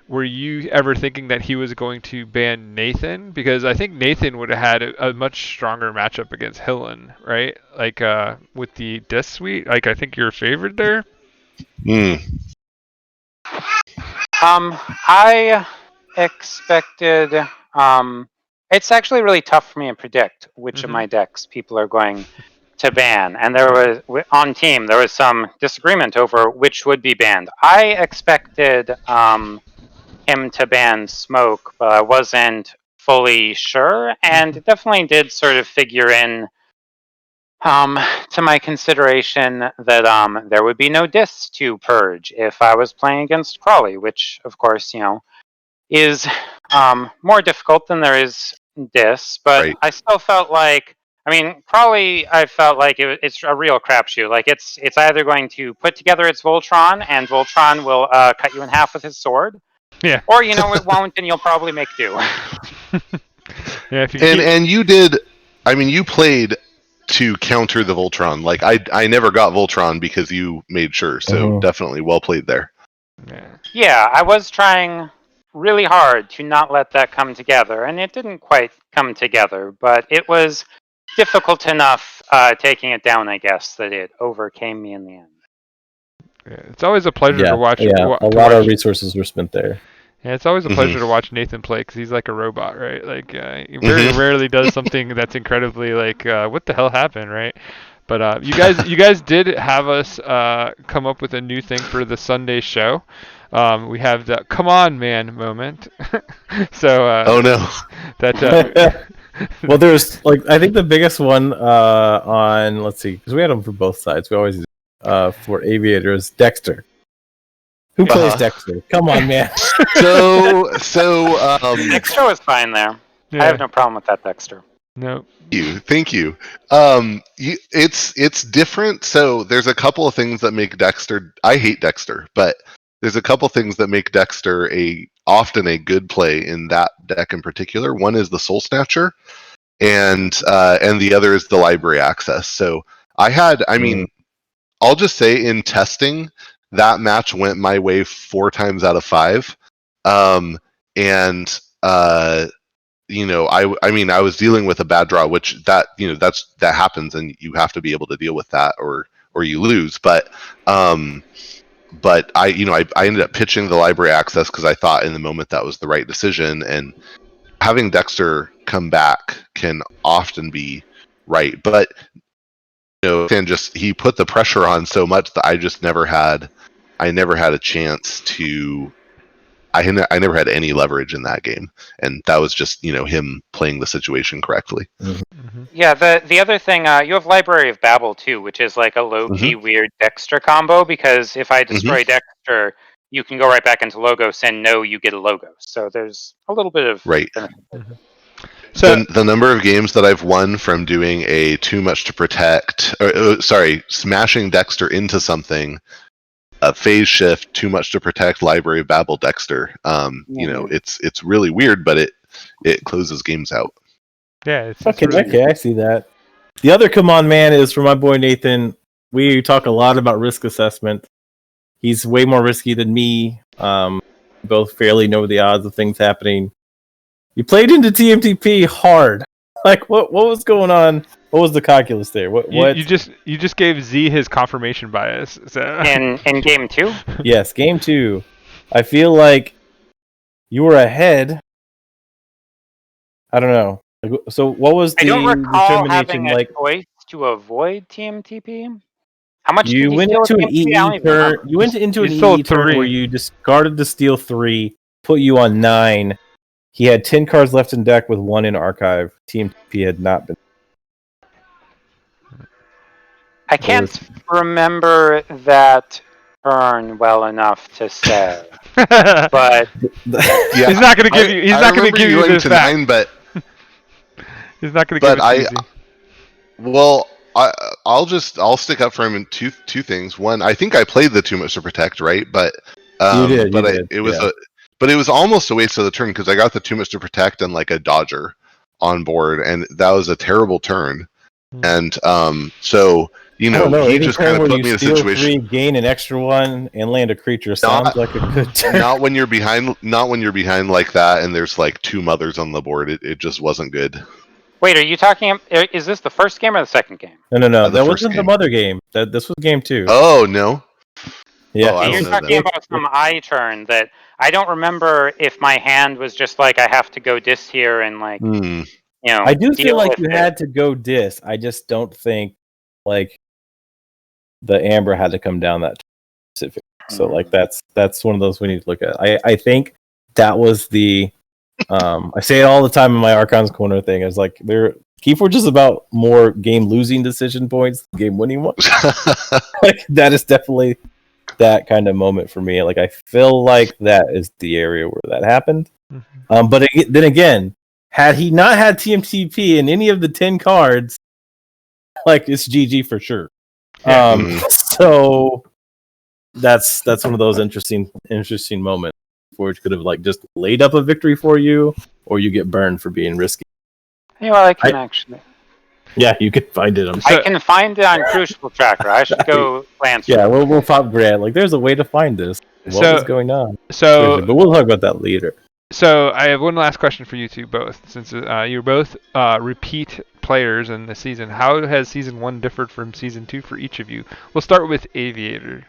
were you ever thinking that he was going to ban Nathan? Because I think Nathan would have had a much stronger matchup against Hillen, right? Like with the disc suite, like I think you're favored there. I expected. It's actually really tough for me to predict which of my decks people are going to ban, and there was on team there was some disagreement over which would be banned. I expected him to ban Smoke, but I wasn't fully sure, and it definitely did sort of figure in to my consideration that there would be no discs to purge if I was playing against Crawley, which of course is more difficult than there is discs. But right. I still felt like, I mean, Crawley, I felt like it's a real crapshoot. Like it's either going to put together its Voltron, and Voltron will cut you in half with his sword. Yeah. Or it won't, and you'll probably make do. Yeah. And you did. I mean, you played to counter the Voltron. Like I never got Voltron because you made sure. So definitely well played there. Yeah, I was trying really hard to not let that come together, and it didn't quite come together, but it was difficult enough taking it down, I guess, that it overcame me in the end. Yeah, it's always a pleasure to watch. Yeah, a lot of resources were spent there. Yeah, it's always a pleasure to watch Nathan play because he's like a robot, right? Like he very rarely does something that's incredibly like, what the hell happened, right? But you guys did have us come up with a new thing for the Sunday show. We have the "Come on, man" moment. So. Oh no. That. Well, there's I think the biggest one on, let's see, because we had them for both sides. We always for Aviator is Dexter. Who plays Dexter? Come on, man. So Dexter was fine there. Yeah. I have no problem with that, Dexter. No. Thank you. It's different. So there's a couple of things that make Dexter. I hate Dexter, but there's a couple things that make Dexter often a good play in that deck in particular. One is the Soul Snatcher, and the other is the Library Access. So I'll just say in testing, that match went my way 4 times out of 5, I was dealing with a bad draw, which that happens, and you have to be able to deal with that, or you lose. But I ended up pitching the Library Access because I thought in the moment that was the right decision, and having Dexter come back can often be right. But and he put the pressure on so much that I never had a chance to. I never had any leverage in that game, and that was just him playing the situation correctly. Mm-hmm. Yeah, the other thing, you have Library of Babel too, which is like a low-key weird Dexter combo, because if I destroy Dexter, you can go right back into Logos, and you get a Logos. So there's a little bit of benefit. Mm-hmm. So the number of games that I've won from doing a too much to protect, smashing Dexter into something, a phase shift, too much to protect, Library of Babel, Dexter. It's really weird, but it closes games out. Yeah, it's okay. really Okay, I see that. The other come on man is for my boy Nathan. We talk a lot about risk assessment. He's way more risky than me. Both fairly know the odds of things happening. You played into TMTP hard. Like what was going on? What was the calculus there? What? You just gave Z his confirmation bias. So. In game 2? Yes, game 2. I feel like you were ahead. I don't know. So what was the I don't recall determination having a choice to avoid TMTP. How much you did went into an EE turn? You went into an EE turn where you discarded to steal 3, put you on 9. He had 10 cards left in deck with 1 in archive. TMTP had not been. I can't remember that turn well enough to say, but yeah, he's not going to give you. He's not going to give you this back. 9, but he's not going to give it to you. Well, I'll stick up for him in two things. One, I think I played the too much to protect, right? But you did. But it was almost a waste of the turn because I got the too much to protect and like a dodger on board, and that was a terrible turn. And so he just kind of put me in a situation. 3, gain an extra 1, and land a creature sounds like a good turn. Not when you're behind. Not when you're behind like that, and there's like 2 mothers on the board. It just wasn't good. Wait, are you talking? Is this the first game or the second game? No. That wasn't the mother game. This was game 2. Oh no. Yeah, you're talking about some I turn that I don't remember if my hand was just like I have to go dis here and like I do feel like you had to go dis. I just don't think like the Amber had to come down that specific. So like that's one of those we need to look at. I think that was the I say it all the time in my Archon's Corner thing. It's like Keyforge is about more game losing decision points than game winning ones. Like that is definitely that kind of moment for me. Like I feel like that is the area where that happened. But then again, had he not had TMTP in any of the 10 cards, like it's GG for sure. So that's one of those interesting moments. Forge could have like just laid up a victory for you, or you get burned for being risky. Well, I can actually. Yeah, you can find it. I can find it on Crucible Tracker. I should go glance. Yeah, we'll pop Grant. Like, there's a way to find this. What is going on? But we'll talk about that later. So I have one last question for you two both. Since you're both repeat players in the season, how has season 1 differed from season 2 for each of you? We'll start with Aviator.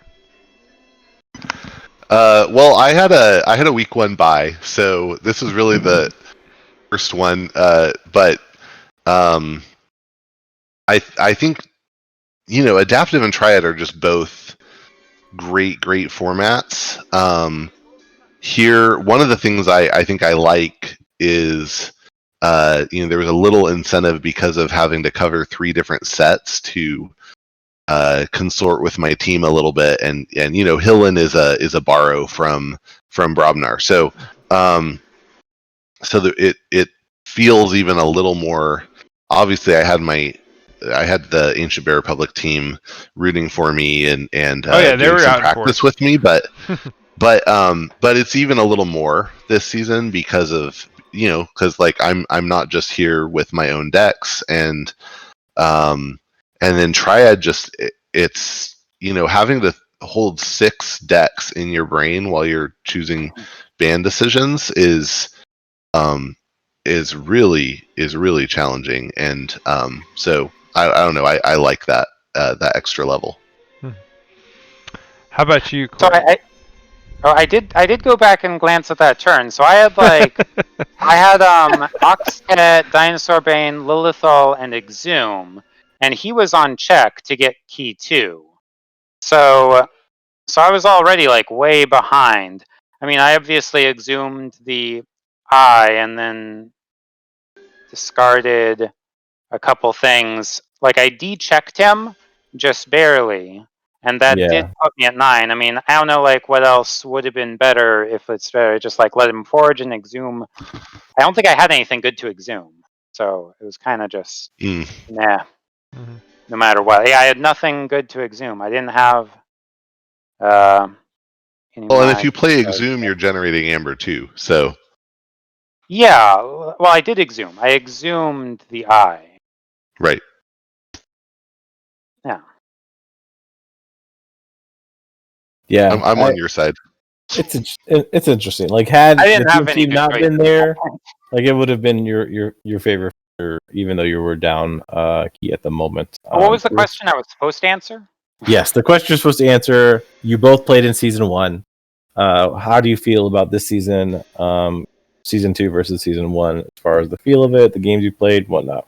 Well, I had a week 1 bye, so this was really the first one. But I think adaptive and triad are just both great formats. Here, one of the things I think I like is there was a little incentive because of having to cover 3 different sets to consort with my team a little bit, and Hillen is a borrow from Brobnar, so it feels even a little more. Obviously, I had the Ancient Bear Republic team rooting for me and they doing were some out in practice force. with me, but it's even a little more this season because of like I'm not just here with my own decks, and then Triad it's having to hold 6 decks in your brain while you're choosing ban decisions is really challenging, and so I don't know, I like that extra level. How about you, So Corey? I did go back and glance at that turn. So I had Oxtet, Dinosaur Bane, Lilithal, and Exhume, and he was on check to get key 2. So I was already like way behind. I mean, I obviously exhumed the eye and then discarded a couple things. Like I de-checked him just barely, and that did Yeah. put me at 9. I mean, I don't know like what else would have been better if it's better just like let him forge and exhume. I don't think I had anything good to exhume, so it was kind of just nah. Mhm. No matter what, yeah, I had nothing good to exhume. I didn't have any Well, more. and if you play Exhume, you're generating Amber too, so Yeah, well, I did exhume. I exhumed the eye. right. Yeah. Yeah. I'm on your side. It's interesting. Like, had I the didn't have any team good not choices been at that there, point. like it would have been your favorite, even though you were down key at the moment. What was the question I was supposed to answer? Yes, the question you're supposed to answer. You both played in season 1. How do you feel about this season, season 2 versus season 1, as far as the feel of it, the games you played, whatnot?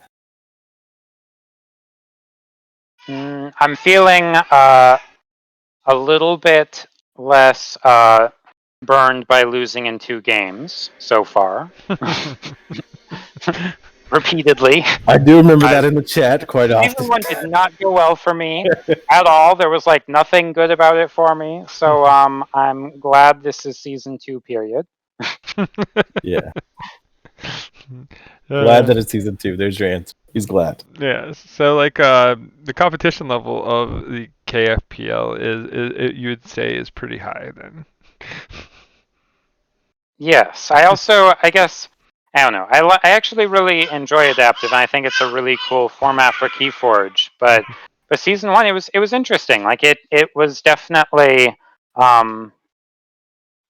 I'm feeling a little bit less burned by losing in 2 games so far. Repeatedly. I do remember that in the chat quite often. Season 1 did not go well for me at all. There was like nothing good about it for me. So I'm glad this is season 2 period. Yeah. Glad that it's season 2. There's your answer. He's glad. Yeah. So like the competition level of the KFPL is you would say is pretty high then. Yes. I guess I don't know. I actually really enjoy adaptive, and I think it's a really cool format for Keyforge. But season 1, it was interesting. Like it was definitely I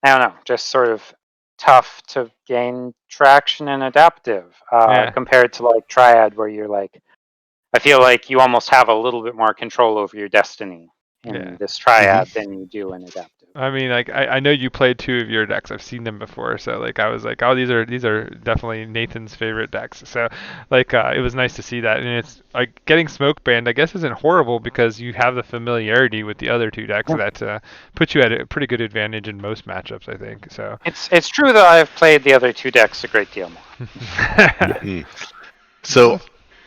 don't know, just sort of tough to gain traction in adaptive Yeah. compared to like Triad, where you're like, I feel like you almost have a little bit more control over your destiny in this Triad than you do in adaptive. I mean, like I know you played 2 of your decks. I've seen them before, so like I was like, oh, these are definitely Nathan's favorite decks. So like it was nice to see that, and it's like getting smoke banned. I guess isn't horrible because you have the familiarity with the other 2 decks that puts you at a pretty good advantage in most matchups. I think so. It's true that I've played the other 2 decks a great deal more. So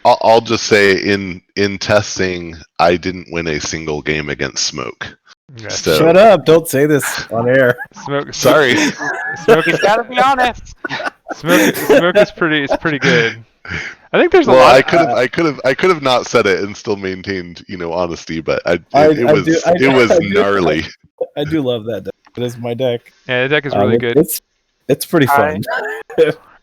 I'll just say in testing, I didn't win a single game against Smoke. Yeah. So, Shut up! Don't say this on air. Smoke. sorry. Smoke. He's got to be honest. Smoke is pretty good. I think there's a Well, lot. I could have not said it and still maintained honesty, but it was gnarly. I do love that deck. It is my deck. Yeah, the deck is really good. It's pretty fun.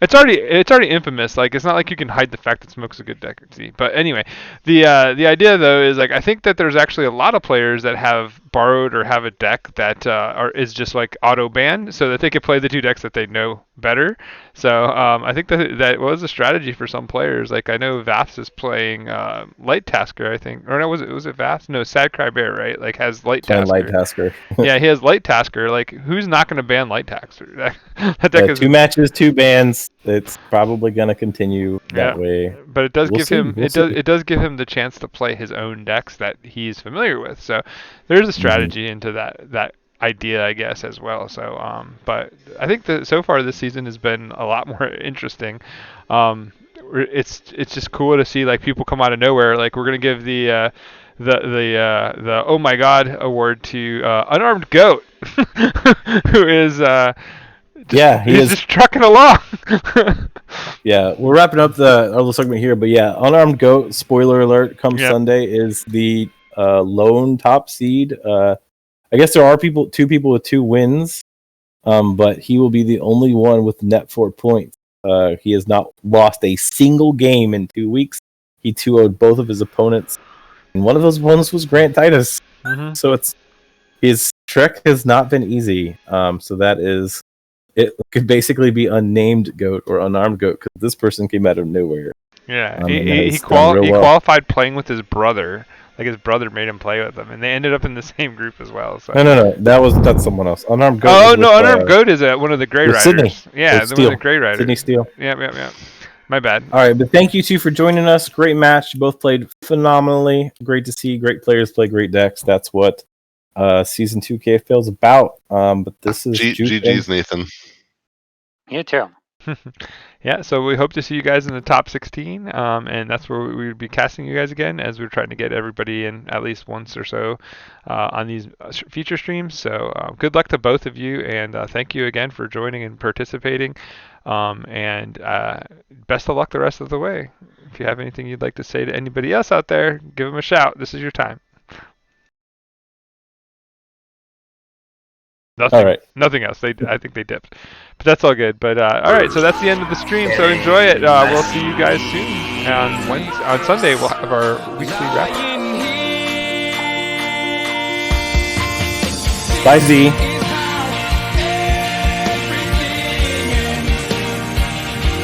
It's already infamous. Like it's not like you can hide the fact that Smoke's a good deck. See, but anyway, the idea though is like I think that there's actually a lot of players that have borrowed or have a deck that is just like auto banned, so that they could play the 2 decks that they know better. So I think that was a strategy for some players. Like I know Vaths is playing Light Tasker, I think, or no, was it Vaths? No, Sad Cry Bear, right? Like has Light Playing Tasker. Light Tasker. Yeah, he has Light Tasker. Like who's not going to ban Light Tasker? That deck is 2 matches, 2 bans. It's probably going to continue that way. But it does We'll give see, him we'll see. it does give him the chance to play his own decks that he's familiar with. So there's a strategy into that idea, I guess, as well. So but I think that so far this season has been a lot more interesting. It's just cool to see like people come out of nowhere. Like we're gonna give the oh my god award to Unarmed Goat, who is he's just trucking along. Yeah, we're wrapping up the other segment here, but yeah, Unarmed Goat, spoiler alert, come Sunday is the lone top seed. I guess there are 2 people with 2 wins, but he will be the only one with net 4 points. He has not lost a single game in 2 weeks. He 2-0'd both of his opponents, and one of those opponents was Grant Titus. So his trek has not been easy. So that is. It could basically be unnamed goat or unarmed goat because this person came out of nowhere. Yeah, he qualified playing with his brother. Like his brother made him play with him, and they ended up in the same group as well. So. No, that's someone else. Unarmed goat. Oh no, unarmed goat is one of the Grey Riders. Sydney. Yeah, one of the Grey Riders. Sydney Steele. Yeah. My bad. All right, but thank you 2 for joining us. Great match. You both played phenomenally. Great to see great players play great decks. That's what season 2 KFPL is about. But this is GG's, Nathan. You too. Yeah, so we hope to see you guys in the top 16, and that's where we would be casting you guys again, as we're trying to get everybody in at least once or so on these feature streams. So good luck to both of you, and thank you again for joining and participating, and best of luck the rest of the way. If you have anything you'd like to say to anybody else out there, give them a shout. This is your time. Nothing else. I think they dipped, but that's all good. But all right, so that's the end of the stream. So enjoy it. We'll see you guys soon on Sunday. We'll have our weekly wrap. Bye, Z.